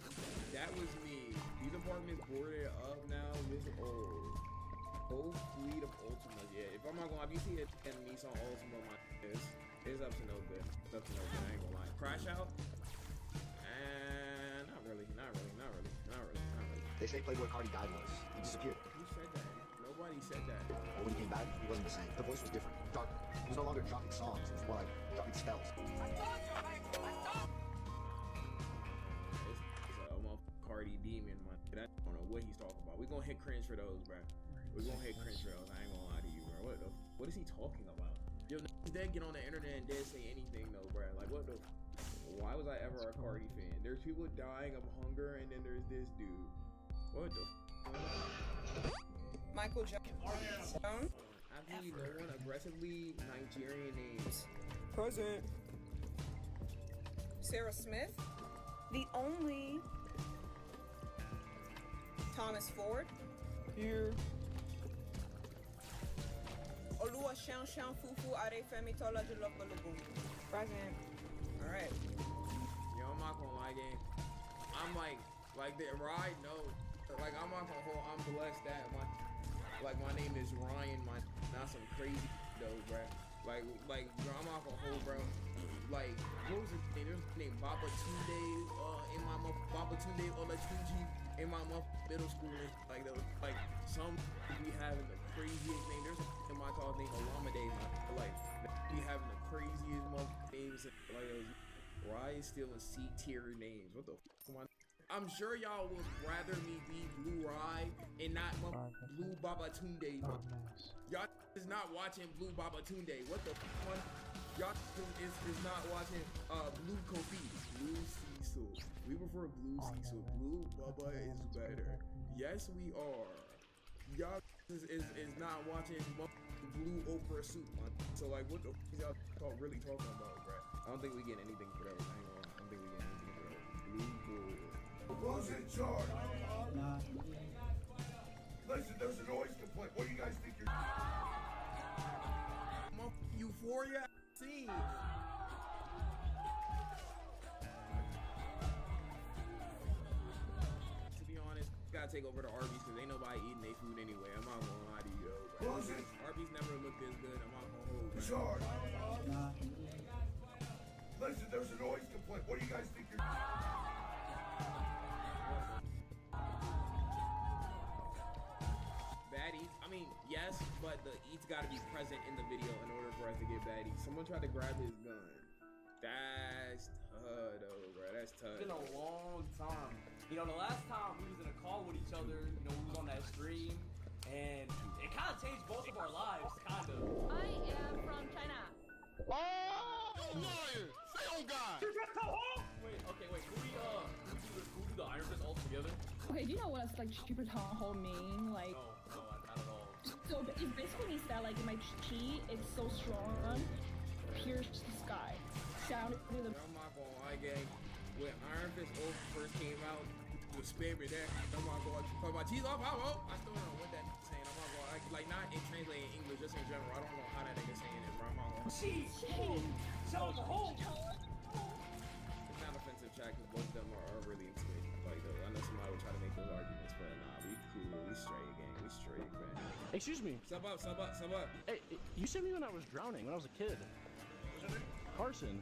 that was me. These apartments boarded up now. This old. Whole fleet of Ultimas. Yeah, if I'm not gonna lie, if you see a Nissan Ultima, it's up to no good. It's up to no good. I ain't gonna lie. Crash out? And not really. They say Playboy Cardi died once. He disappeared. Who said that? Nobody said that. But when he came back, he wasn't the same. The voice was different. Darker. He was no longer dropping songs. It was more like dropping spells. It's a Cardi demon, man. I don't know what he's talking about. We're gonna hit cringe for those, bro. We're gonna hit cringe for those. I ain't gonna lie to you, bro. What is he talking about? Yo, they get on the internet and they say anything though, bro. Like, what the? Why was I ever a Cardi fan? There's people dying of hunger, and then there's this dude. What the? Michael Jones. I need no one aggressively Nigerian names. Present. Sarah Smith. The only. Thomas Ford. Here. Olua Shan Shan Fufu Are Femi Tola Jolopalubu. Present. Alright. Yo, I'm not gonna lie, gang. I'm like the ride, no. Like, I'm not gonna hold, I'm blessed that my name is Ryan, not some crazy though, bro. Like, bro, I'm not gonna hold, bro. Like, what was his name? There's his name Baba Tunde, in my Baba Tunde Olatunji in my middle school, like those, like some be having the craziest name. There's a in my class named Olamide, like be having the craziest names, like those. Why is still in C tier names? What the fuck? I'm sure y'all would rather me be Blue Rye and not Blue Babatunde. Y'all is not watching Blue Babatunde. What the fuck? Y'all is not watching Blue Kofi. Blue Cecil. We prefer Blue Cecil. Blue Bubba is better. Yes, we are. Y'all is not watching Blue Oprah Soup. So like, what the fuck is y'all really talking about, bro? I don't think we get anything for that. I don't think we get anything for that. Blue Bull. Who's in charge? Listen, there's a noise complaint. What do you guys think you're Euphoria scene. To be honest, gotta take over the Arby's because ain't nobody eating their food anyway. I'm not gonna lie to you, bro. Arby's never looked this good. I'm not gonna hold. Charge. Listen, there's a noise complaint. What do you guys think you're Baddies, I mean, yes, but the eats gotta be present in the video in order for us to get baddies. Someone tried to grab his gun. That's tough, though, bro. That's tough. It's been a long time. You know, the last time we was in a call with each other, you know, we was on that stream, and it kind of changed both of our lives, kind of. I am from China. Oh, liar! Say on God! wait. Can we do the Iron Fist all together? Okay, do you know what a like super town hall mean? Like, No, not at all. so it basically means that like my chi is so strong, pierced the sky. Sounded through the. I'm not gonna lie, gang. When Iron Fist Oath first came out, you spared me there. I'm not gonna put my teeth off. I still don't know what that saying. I'm not gonna like not in translating English, just in general. I don't know how that nigga saying it, bro. I'm not gonna. Tell the whole. It's not offensive, chat, because both of them are really into it. Like, though, I know somebody would try to make those arguments, but nah, we cool, we straight, gang, we straight, man. Excuse me. Sub up. Hey, you saved me when I was drowning, when I was a kid. Carson.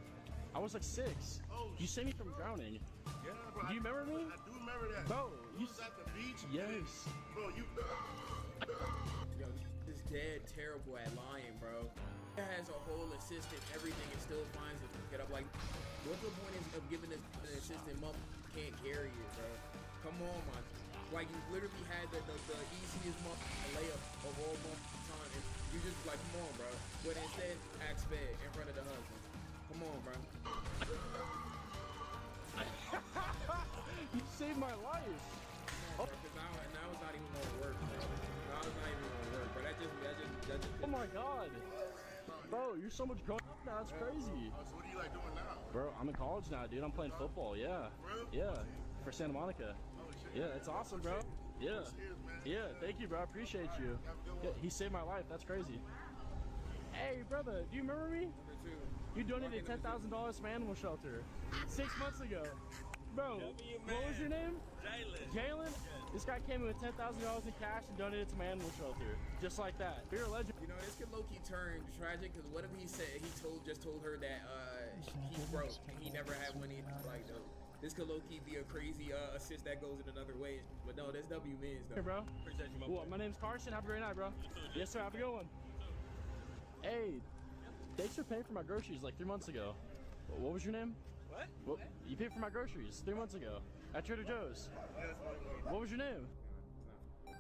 I was like 6. Oh, you saved me from drowning. Yeah, bro. Do you remember me? I do remember that. Bro, you was at the beach? Yes. Bro, you... Yo, this dead terrible at lying, bro. He has a whole assistant, everything, and still finds it to get up. Like, what's the point of giving this an assistant mom can't carry it, bro? Come on, man. Like, you literally had the easiest layup of all time, and you just like, come on, bro. But instead, act fed in front of the husband. Come on, bro. You saved my life. Come on, bro, because now it's not even gonna work, bro. Now it's not even gonna work, bro. That just. Oh my god. Bro, you're so much growing up now. It's crazy. So what are you like doing now? Bro, I'm in college now, dude. I'm playing football. Yeah. Yeah. For Santa Monica. Yeah, it's awesome, bro. Yeah. Yeah, thank you, bro. I appreciate you. Yeah, he saved my life. That's crazy. Hey, brother, do you remember me? You donated $10,000 to animal shelter 6 months ago. Bro, what was your name? Jalen? This guy came in with $10,000 in cash and donated to my animal shelter. Just like that. You're a legend. You know, this could low-key turn tragic, because what if he said, just told her that he's broke and he never had money, like, this could low-key be a crazy assist that goes in another way. But no, that's W Men's, though. Hey, bro. Appreciate you, Well, my name's Carson. Have a great night, bro. Yes, sir. Have a good one. Hey, thanks for paying for my groceries like 3 months ago. What was your name? What? Well, you paid for my groceries 3 months ago at Trader Joe's. What was your name? Come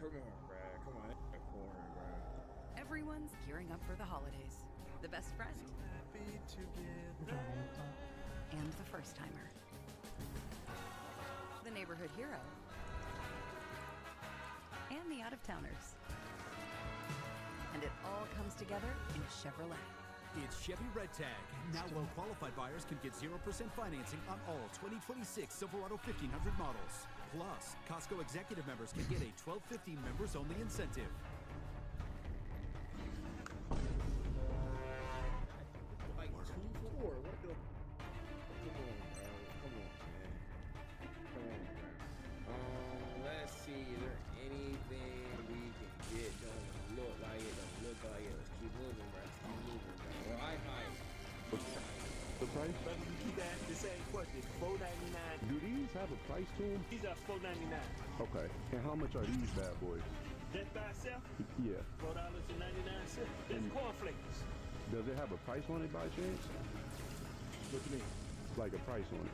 on, bro. Come on. Corn, bro. Everyone's gearing up for the holidays. The best friend. Happy together. And the first timer. The neighborhood hero. And the out-of-towners. And it all comes together in a Chevrolet. It's Chevy Red Tag. Now well-qualified buyers can get 0% financing on all 2026 Silverado 1500 models. Plus, Costco executive members can get a 1215 members-only incentive. Like 2-4. What the? Come on, bro. Come on, man. Come on, bro. Let's see. Is there anything we can get? Don't look like it. Don't look like it. Let's keep moving, bro. Keep moving, bro. Well, I hide. The price? But you keep asking the same question. $4.99. Do these have a price to them? These are $4.99. Okay. And how much are these bad boys? That by itself? Yeah. $4.99. That's cornflakes. Does it have a price on it by chance? What you mean? Like a price on it?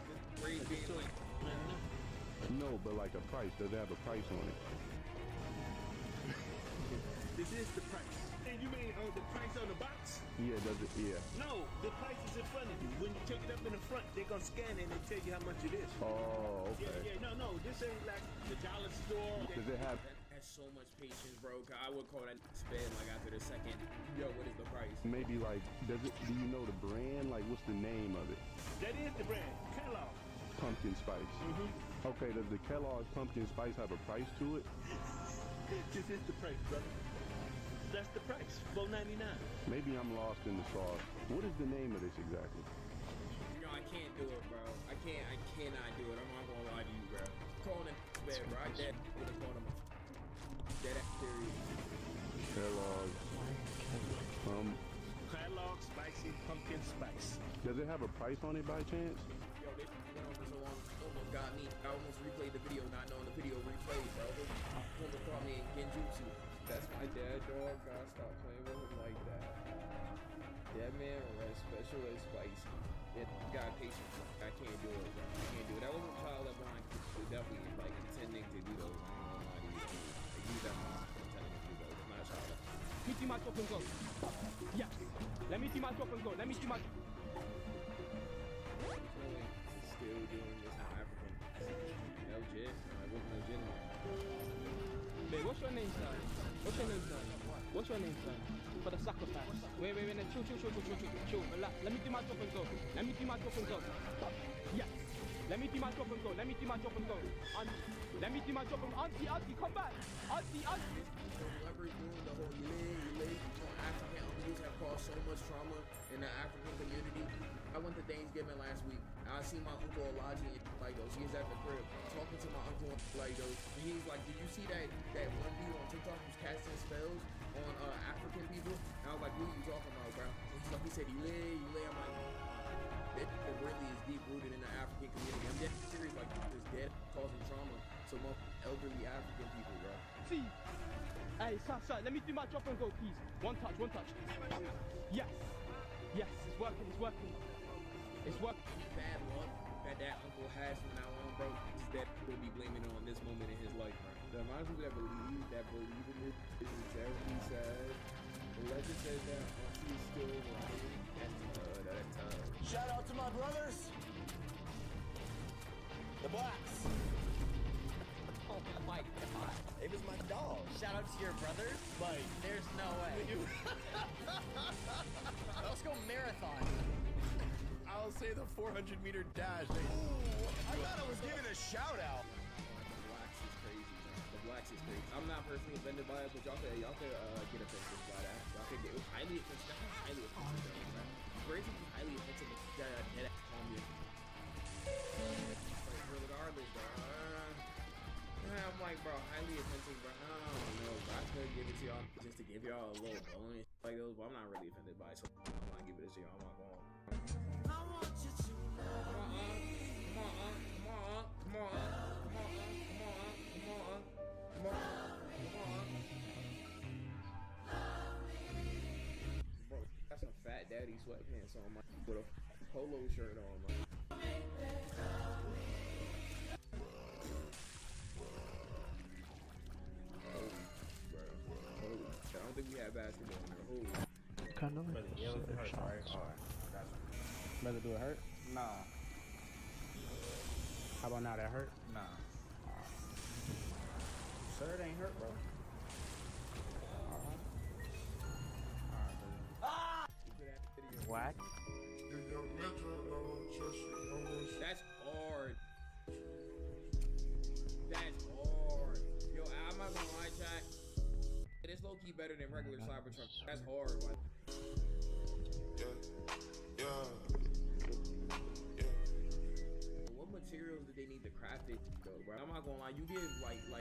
No, but like a price. Does it have a price on it? This is the price. And you mean the price on the box? Yeah, does it? Yeah. No, the price is in front of you. When you take it up in the front, they're going to scan it and they tell you how much it is. Oh, okay. Yeah, no, this ain't like the dollar store. Does it have... That's so much patience, bro. I would call that sped like after the second. Yo, what is the price? Maybe like, do you know the brand? Like, what's the name of it? That is the brand. Kellogg. Pumpkin Spice. Okay, does the Kellogg's Pumpkin Spice have a price to it? This is the price, brother. That's the price. $4.99. Maybe I'm lost in the sauce. What is the name of this exactly? You know, I can't do it, bro. I cannot do it. I'm not gonna lie to you, bro. Calling it bad, bro. I dead would have called him a dead ass serious. Kellogg's. Kellogg Spicy Pumpkin Spice. Does it have a price on it by chance? Yo, this went on for so long, almost got me. I almost replayed the video, not knowing the video replayed, bro. Almost caught me in Genjutsu. That's my dad, dog. God, stop playing with him like that. That man was special and spicy. It got patience. I can't do it, bro. I can't do it. That wasn't child left behind. Definitely like intending to do those. I don't know why you definitely intending to do those. It's not child left. Let me see my top and go. Yes. Let me see my top and go. Let me see my. doing is how African. Legit. It wasn't legitimate. Babe, what's your name, son? What's your name, son? What's your name, son? For the sacrifice. Wait, no, chill. Relax. Let me do my drop and go. Let me do my drop and go. Yes. Let me do my drop and go. Let me do my drop and go. Let me do my drop and go. Auntie, come back. Auntie. Whoever is doing the whole you late, African uncles have caused so much trauma in the African community. I went to Thanksgiving last week. I seen my uncle Elijah in like those. He was at the crib talking to my uncle like those. And he was like, "Did you see that one dude on TikTok who's casting spells on African people?" And I was like, "Who are you talking about, bro?" And he's like, he said, "Ele." I'm like, that really is deep rooted in the African community. I'm dead serious. Like, this dead causing trauma to most elderly African people, bro. See. Hey, sir, let me do my drop and go, please. One touch. Yes, it's working. It's working. Bad luck that uncle has from now on, bro. Is that will be blaming it on this moment in his life, bro. The amount of people that believe in this is terribly sad. The legend says that auntie is still alive. That's tough. Shout out to my brothers, the Blacks. Oh my god. It was my dog. Shout out to your brothers? Like, There's no way. Let's go marathon. I'll say the 400-meter dash. I thought I was giving a shout out. The Blacks is crazy. I'm not personally offended by it, but y'all could get offended by that. Y'all could get highly offensive. That's highly offensive, though, man. Crazy is highly offensive. That comment. Like, regardless, bro. I'm like, bro, highly offensive, bro. I don't know, bro. I could give it to y'all just to give y'all a little bonus like those, but I'm not really offended by it, so I'm not giving it to y'all. I'm not going. I want you to come on. Bro, got some Fat Daddy sweatpants on, man, with a polo shirt on, man. I don't think we have basketball in there. Kind of. Brother, yellow hurt, right? Brother, do it hurt? Nah. How about now? That hurt? Nah. Sir, it ain't hurt, bro. Whack. That's hard. That's hard. Yo, I'm not gonna lie, chat. It is low-key better than regular Cybertruck. That's hard, man. What materials did they need to craft it, though, bro? I'm not gonna lie. You give like 8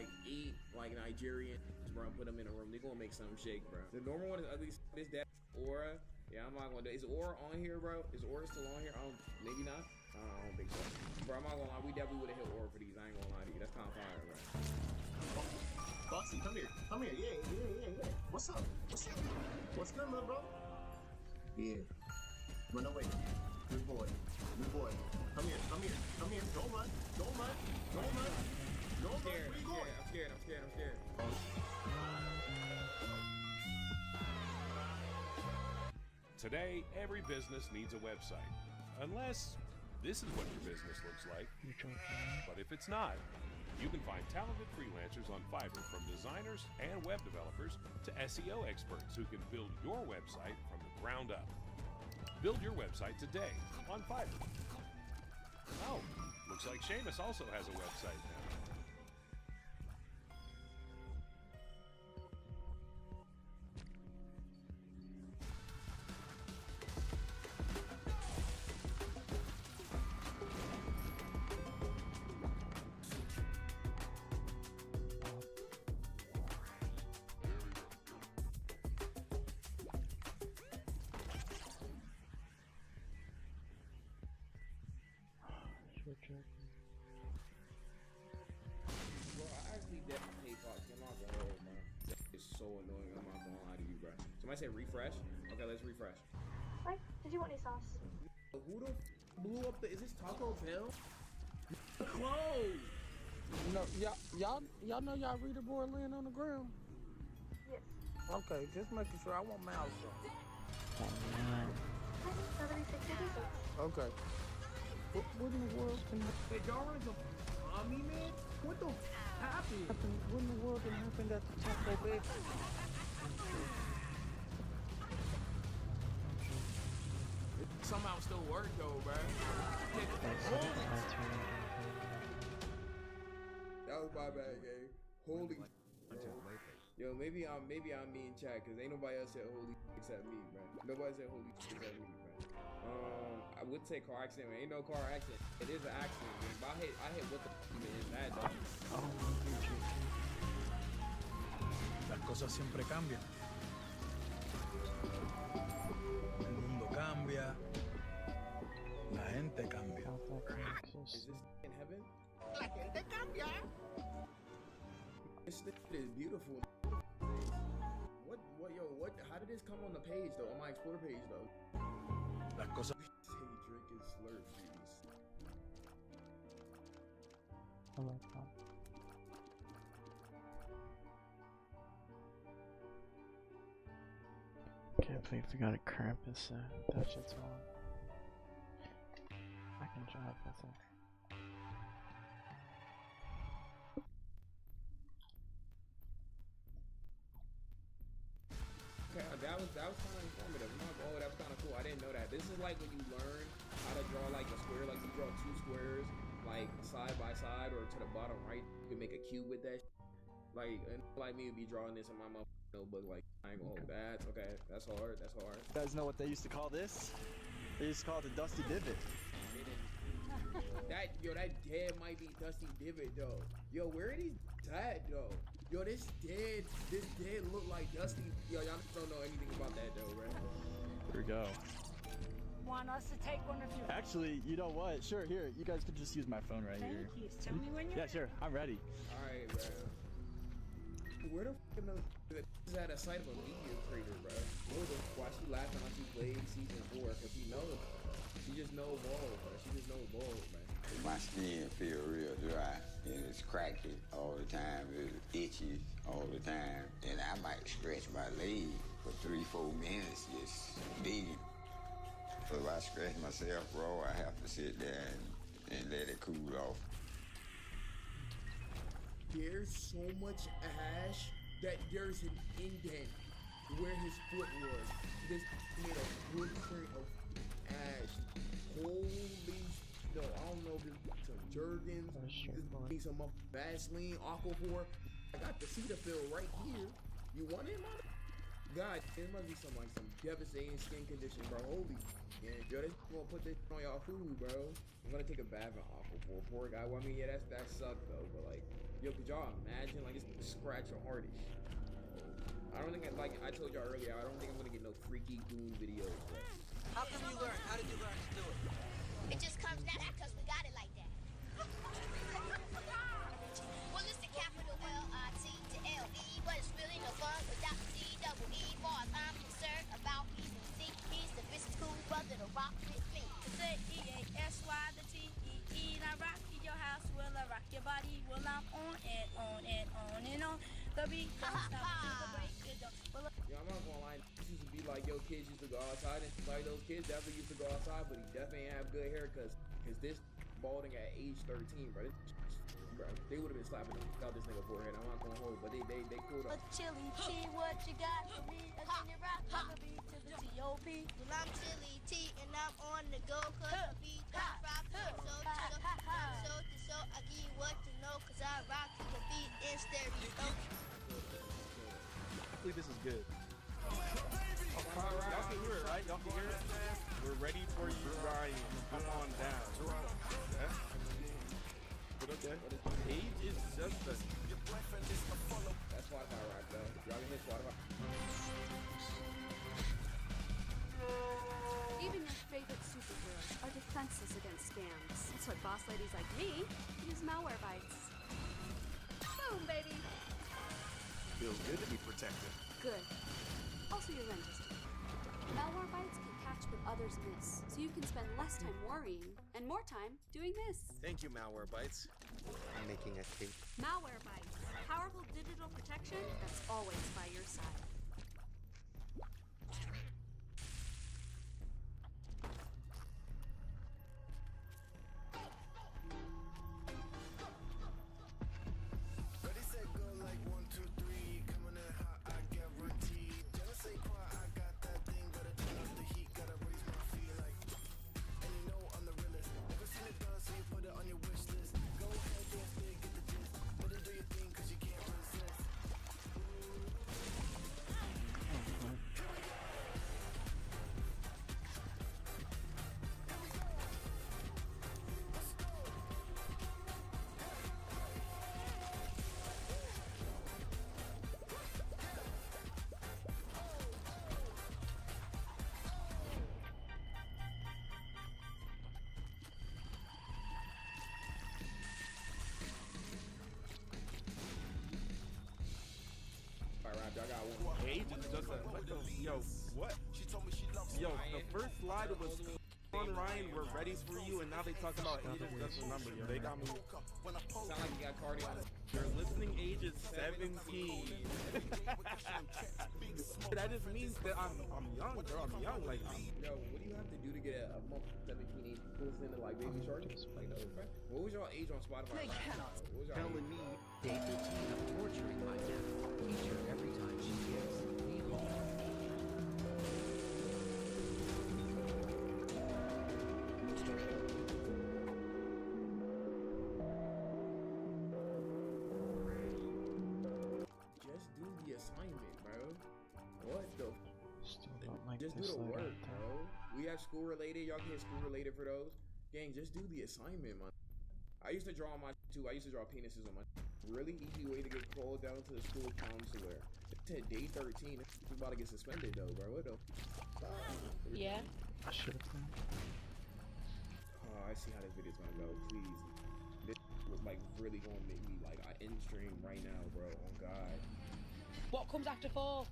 like Nigerians, bro, and put them in a room. They're gonna make something shake, bro. The normal one is ugly. This that Aura. Yeah, I'm not gonna do. Is Aura on here, bro? Is Aura still on here? Maybe not. I don't think so. Bro, I'm not gonna lie. We definitely would have hit Aura for these. I ain't gonna lie to you. That's kind of fire, bro. Boxy, come here. Yeah. What's up? What's good, little bro? Yeah. Run away. Good boy. Come here. Don't run. I'm scared. Today, every business needs a website. Unless this is what your business looks like. But if it's not, you can find talented freelancers on Fiverr, from designers and web developers to SEO experts who can build your website from the ground up. Build your website today on Fiverr. Oh, looks like Seamus also has a website now. Bro, I actually definitely hate Fox. I'm not gonna hold, man. It's so annoying. I'm not gonna lie to you, bro. Somebody say refresh. Okay, let's refresh. What? Did you want any sauce? Who the blew up the? Is this Taco Bell? Close. No, y'all know y'all reader board laying on the ground? Yes. Okay, just making sure. I want mouse on. $76. Okay. What in the world can Hey, y'all run into Tommy, man? What the happened? What in the world can happen at the Taco Bell? It somehow still worked though, bro. That was my bad, gang. Holy. Yo, maybe I'm me in chat, cause ain't nobody else said holy except me, bro. Nobody said holy except me, bro. I would say car accident, man. Ain't no car accident. It is an accident, man. But I hit what the is that though. Las cosas siempre cambian. El mundo cambia. La gente cambia. Is this in heaven? La gente cambia. This is beautiful. What, how did this come on the page though? On my Explorer page though? Las cosas. Say drinking Slurpees. I like that. Can't believe we got a Krampus that shit's wrong. I can drive with it. Okay, that was kind of informative. I'm like, oh, that was kind of cool. I didn't know that. This is like when you learn how to draw like a square, like you draw two squares like side by side or to the bottom right. You can make a cube with that. Like, and like me would be drawing this in my notebook. Like, I ain't gonna. That's okay. That's hard. That's hard. You guys know what they used to call this? They used to call it the Dusty Divot. That dead might be Dusty Divot though. Yo, where are these dead though? Yo, this dead look like Dusty. Yo, y'all don't know anything about that though, right? Here we go. Want us to take one of your... Actually, you know what? Sure, here. You guys could just use my phone right here. Thank you. Tell me when you're... Yeah, sure. I'm ready. Alright, bro. Where the f*** this is at a site of a meteor crater, bro. Why she laughing like she played season 4? Cause she knows. She just knows balls, bro. She just knows balls, man. My skin feel real dry and it's cracky all the time. It's itchy all the time. And I might stretch my leg for 3-4 minutes just digging. So if I scratch myself raw, I have to sit there and let it cool off. There's so much ash that there's an indent where his foot was. This made a footprint of ash. Holy, no, I don't know if it's some Jergens, this some Vaseline, Aquaphor. I got the Cetaphil right here. You want it, man? God, there must be some devastating skin condition, bro. Holy, yeah, yo, this gonna put this on y'all food, bro. I'm gonna take a bath in Aquaphor, poor guy. Well, I mean, yeah, that sucked though, but like, yo, could y'all imagine like it's scratch your heartish? I don't think like I told y'all earlier, I don't think I'm gonna get no freaky goon videos. Bro. How come you learn? How did you learn to do it? It just comes natural because we got it like that. Well, it's the capital L-I-T-to-L-E, but it's really no fun without the D-double-E. Far as I'm concerned about he's the Z, he's the physical brother to rock with me. Say E-A-S-Y, the T-E-E, and I rock in your house, will I rock your body? Well, I'm on and on and on and on. The beat don't stop till the break it don't. Yo, I'm not gonna lie, this used to be like, yo, kids used to go outside, and like those kids definitely used to go outside, but he definitely ain't have good hair, cause this balding at age 13, bro. Bro, they would have been slapping out this nigga forehead. I'm not gonna hold, but they pulled up. A chili T, what you got for me? A junior rock, from the B to the T-O-P. Well, I'm chili T, and I'm on the go, cause the beat don't rock. So, I give you what you know, cause I rock to the beat in stereo. Hopefully this is good. Y'all can hear it, right? Y'all can hear it? We're ready for you guys. Come on down. Okay? But okay. Age is just a... That's Spotify rock, though. Y'all can hit Spotify. Even your favorite superheroes are defenseless against scams. That's why boss ladies like me use malware bites. Boom, baby! Feels good to be protected. Good. Also, your rent is due. Malware bites can catch what others miss, so you can spend less time worrying and more time doing this. Thank you, Malware Bites. I'm making a cake. Malware bites. Powerful digital protection that's always by your side. draft. I got one. Age is just a what the what? Yo, the first slide was on Ryan, we're ready for you, and now they talk about age is just a number. Yo, they got me. Sound like you got cardio. Your listening age is 17. That just means that I'm young, bro. I'm young. Like, yo, what do you have to do to get a month 17 age listen to like Baby Shark? Like, no, bro. What was y'all age on Spotify? They cannot What was y'all tell age? me day 13 of torturing my death. Each and every time she gives me love. Just do the assignment, bro. What the? Still don't like Just do this the light work, out there. bro. We have school related. Y'all can get school related for those. Gang, just do the assignment, man. I used to draw on my too. I used to draw penises on my. Really easy way to get called down to the school counselor. It said day 13. You about to get suspended though, bro. What the? Yeah. I should have done. Oh, I see how this video's gonna go. Please, this was like really gonna make me like I end stream right now, bro. Oh God. What comes after 4?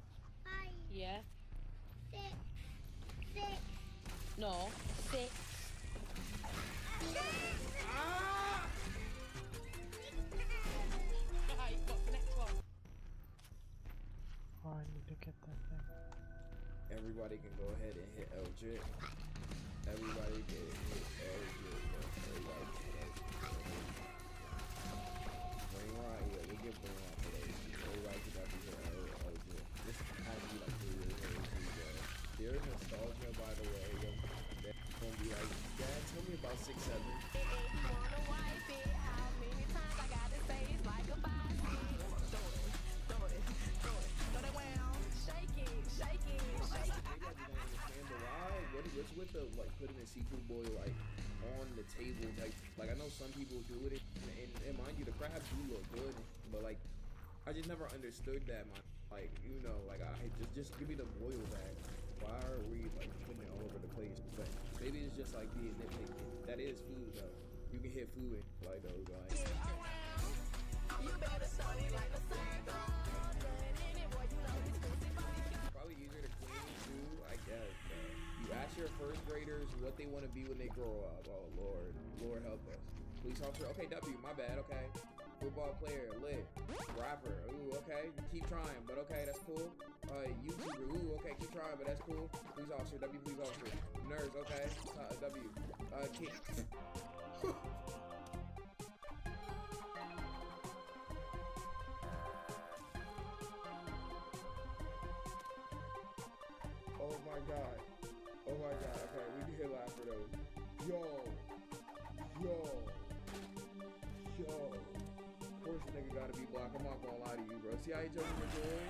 Hi. Yeah. 6. No. 6. Ah! Right, what's the next one? Oh, I need to get that thing. Everybody can go ahead and hit LJ. Everybody can hit LJ. Everybody can hit LJ. Bring right here. We get bring right for those. Everybody can definitely hit LJ. This has to be like 3 years old too, bro. There's nostalgia, by the way. They're gonna be like, Dad, tell me about 6'7". What's with the like putting a seafood boil like on the table? Like I know some people do it, and mind you, the crabs do look good, but like I just never understood that, man. Like like I just give me the boil bag. Why are we like putting it all over the place? But maybe it's just like being nitpicky. That is food though. You can hit food like those guys. You better study like a probably easier to clean too, I guess. You ask your first graders what they want to be when they grow up. Oh Lord, Lord help us. Police officer, okay, W, my bad, okay. Football player, lit. Rapper, ooh, okay. Keep trying, but okay, that's cool. YouTuber, ooh, okay, keep trying, but that's cool. Police officer, W, police officer. Nurse, okay. W. Kid. Oh my god. Oh my god. Okay, we can hit laugh for those. Yo. Of course a nigga gotta be black. I'm not gonna lie to you, bro. See how you joking with your head?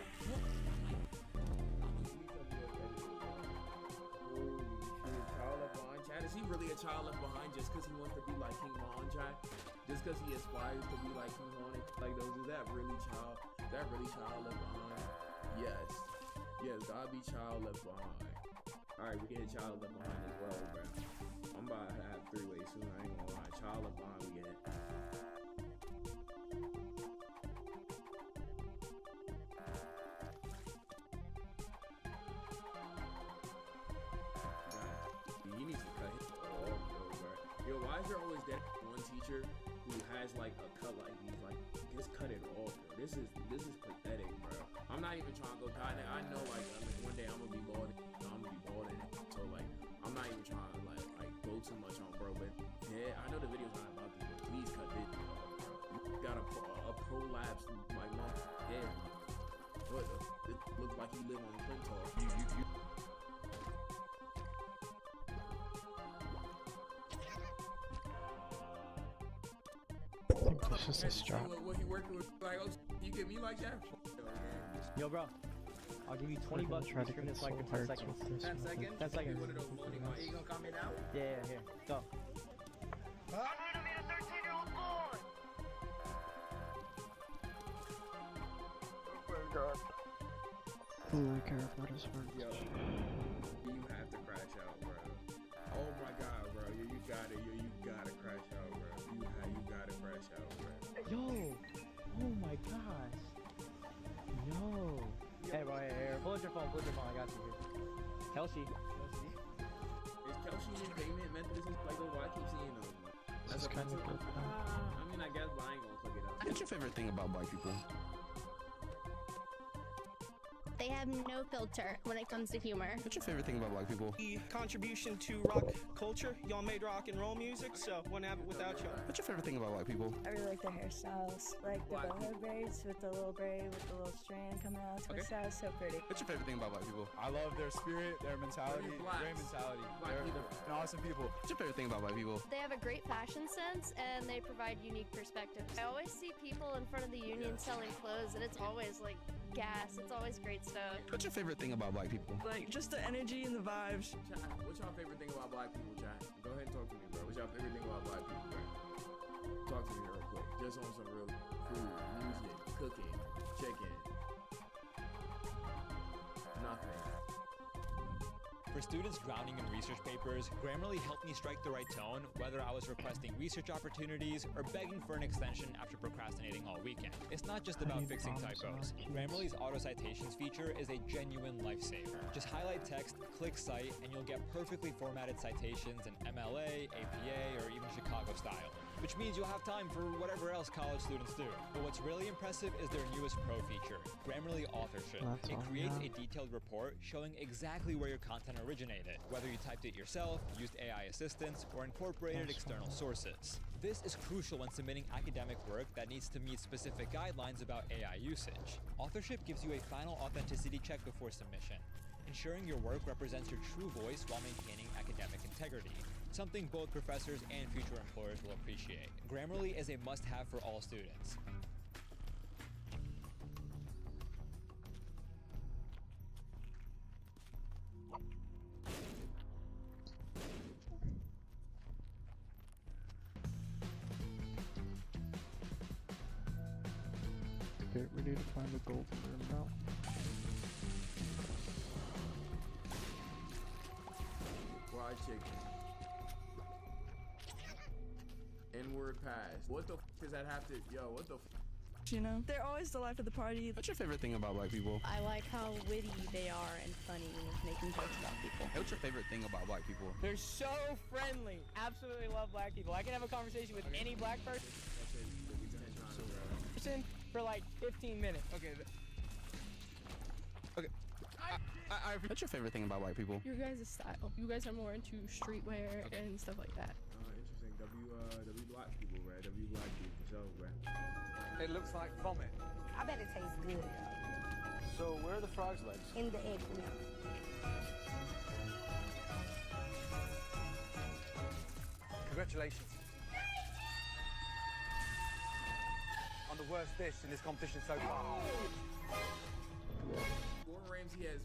Child left behind, Chad. Is he really a child left behind just because he wants to be like King Von, Chad? Just because he aspires to be like King Von? Like those, is that really child left behind? Yes. Yes, gotta be child left behind. Alright, we get child left behind as well, bro. I'm about to have 3 ways soon, I ain't gonna lie. Child left behind, we get it. He needs to cut his off, bro. Yo, why is there always that one teacher who has like a cut like these? Like, just cut it off, bro. This is pathetic, bro. I'm not even trying to go cotton. I know like one day I'm gonna be bald. So like I'm not even trying to like go too much on bro. But yeah, I know the video's not about this, but please cut this off, bro. You got a prolapse like mom. Yeah. What? It looks like you live on Clintar. You. I think this is a strap. What he working with? Like, oh, you get me like that? Yo, bro. I'll give you 20 bucks if you stream this like for 10 seconds. 10 seconds? 10 seconds. One of those loading. Are you gonna comment out? Yeah, here. Go. Huh? I need to meet a 13-year-old boy. Oh my god. All I care about is work. Yo, you have to crash out, bro. Oh my god, bro. You got it. You gotta crash out, bro. You gotta crash out, bro. Yo! Oh my gosh! Yo! what's your mom? I got you here. Kelsey. Is Kelsey in Damien Methodist is like why I keep seeing them? This is kind of good. I mean, I guess, but I ain't gonna click it up. What's your favorite thing about black people? They have no filter when it comes to humor. What's your favorite thing about black people? The contribution to rock culture. Y'all made rock and roll music, so wouldn't have it without y'all. What's your favorite thing about black people? I really like their hairstyles, like the boho braids with the little braid with the little strand coming out. It's style is so pretty. What's your favorite thing about black people? I love their spirit, their mentality, great mentality. They're awesome people. What's your favorite thing about black people? They have a great fashion sense and they provide unique perspectives. I always see people in front of the union selling clothes and it's always like gas. It's always great stuff. What's your favorite thing about black people? Like just the energy and the vibes. Chat, what's your favorite thing about black people, chat? Go ahead and talk to me, bro. What's your favorite thing about black people, bro? Talk to me real quick. Just on some real food, music, cooking, chicken. Nothing. For students drowning in research papers, Grammarly helped me strike the right tone, whether I was requesting research opportunities or begging for an extension after procrastinating all weekend. It's not just about fixing typos. Grammarly's auto citations feature is a genuine lifesaver. Just highlight text, click cite, and you'll get perfectly formatted citations in MLA, APA, or even Chicago style, which means you'll have time for whatever else college students do. But what's really impressive is their newest pro feature, Grammarly Authorship. It creates a detailed report showing exactly where your content originated, whether you typed it yourself, used AI assistance, or incorporated external sources. This is crucial when submitting academic work that needs to meet specific guidelines about AI usage. Authorship gives you a final authenticity check before submission, ensuring your work represents your true voice while maintaining academic integrity, something both professors and future employers will appreciate. Grammarly is a must-have for all students. Get ready to find the golden room now. Fried chicken. N-word pass. What the f does that have to? Yo, what the f? You know, they're always the life of the party. What's your favorite thing about black people? I like how witty they are and funny with making jokes about people. What's your favorite thing about black people? They're so friendly. Absolutely love black people. I can have a conversation with any black person for like 15 minutes. Okay. What's your favorite thing about white people? Your guys' style. You guys are more into streetwear and stuff like that. Interesting. W black people, right? W black people, for sure, right? It looks like vomit. I bet it tastes good. So where are the frog's legs? In the egg milk. Congratulations. On the worst dish in this competition so far. Gordon Ramsay has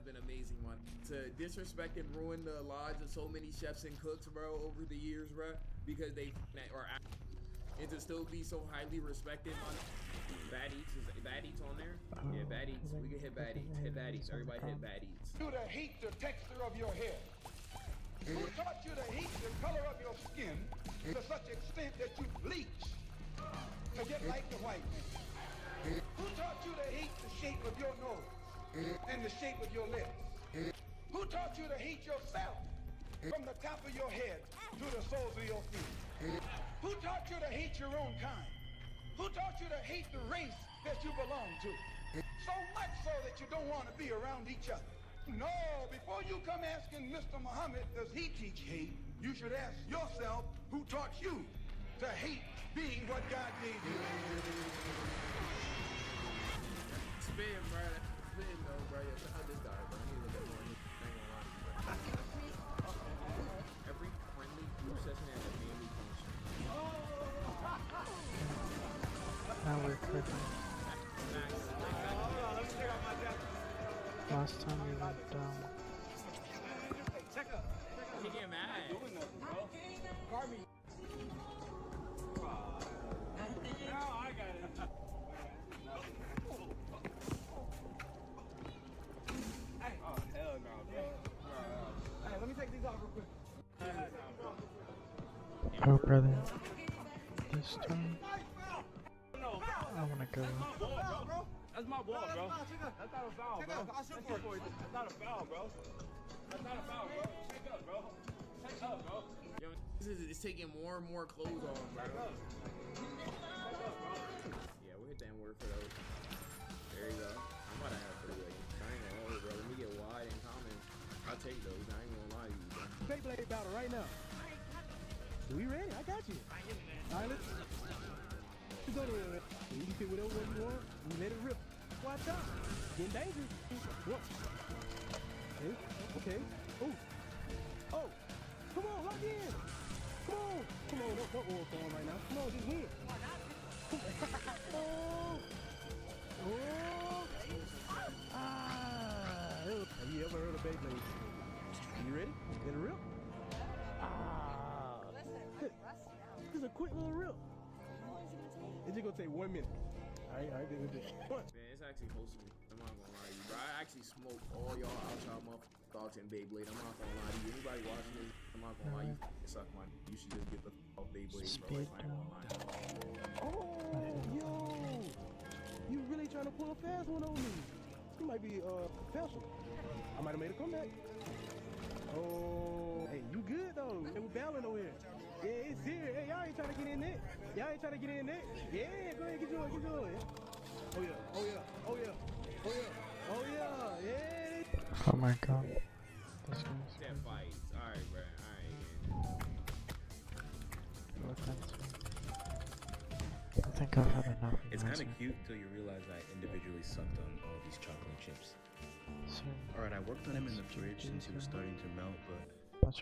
been amazing, man. To disrespect and ruin the lives of so many chefs and cooks, bro, over the years, bro, because they are, and to still be so highly respected, man. Bad Eats, is Bad Eats on there? Yeah, Bad Eats. We can hit Bad Eats. Hit Bad Eats. Everybody hit Bad Eats. You to heat the texture of your hair. Who taught you to heat the color of your skin to such extent that you bleach to get like the white man? Who taught you to heat the shape of your nose and the shape of your lips? Who taught you to heat yourself from the top of your head to the soles of your feet? Who taught you to hate your own kind? Who taught you to hate the race that you belong to? So much so that you don't want to be around each other. No, before you come asking Mr. Muhammad, does he teach hate? You should ask yourself, who taught you to hate being what God gave you? Spin, bro. Spin, though, bro. Yo, check out this guy, bro. I need to look at more. I ain't gonna lie to you, bro. Every friendly group session has a family function. Now we're cooking. Last time we went down. Check up. He get mad. Doing nothing, bro. Carmi. Now I got it. Hey. Oh, hell no, bro. Hey, let me take these off real quick. Oh, brother. This time, I wanna go. That's my ball, bro. Check up. That's not a foul, bro. I'll shoot for it. That's not a foul, bro. That's not a foul, bro. Check up, bro. Check up, bro. Yo, it's taking more and more clothes on, bro. Yeah, we'll hit that word for those. There you go. I'm about to have 3 way. I ain't gonna hold it, bro. Let me get wide and common. I'll take those. I ain't gonna lie to you, bro. Beyblade battle right now. We ready? I got you. All right, let's go to it. You can pick whatever one you want. You let it rip. Watch out. Getting dangerous. Whoa. Okay. Okay. Oh. Oh. Come on, lock in. Come on. Come on. Don't oil for him right now. Come on, just win. Oh. Oh. Ah. Have you ever heard of Beyblade? You ready? Let it rip. Ah. This is a quick little rip. It's just gonna take 1 minute. Alright, good. Man, it's actually hosting me. I'm not gonna lie to you, bro. I actually smoked all y'all outside motherfucking thoughts in Beyblade. I'm not gonna lie to you. Anybody watching this, I'm not gonna lie to you. Suck my. You should just get the off Beyblade, bro. Like, I ain't gonna lie. Oh, yo! You really trying to pull a fast one on me? You might be special. I might have made a comeback. Oh, hey, you good though? Hey, we're battling over here. Yeah, it's here. Hey, y'all ain't trying to get in there. Y'all ain't trying to get in there. Yeah, go ahead, get going. Oh yeah. Oh my god. This one's That fights. Alright, bro. Alright, I think I've had enough. It's kind of cute until you realize I individually sucked on all these chocolate chips. So, Alright, I worked on him in the fridge since he was starting to melt, but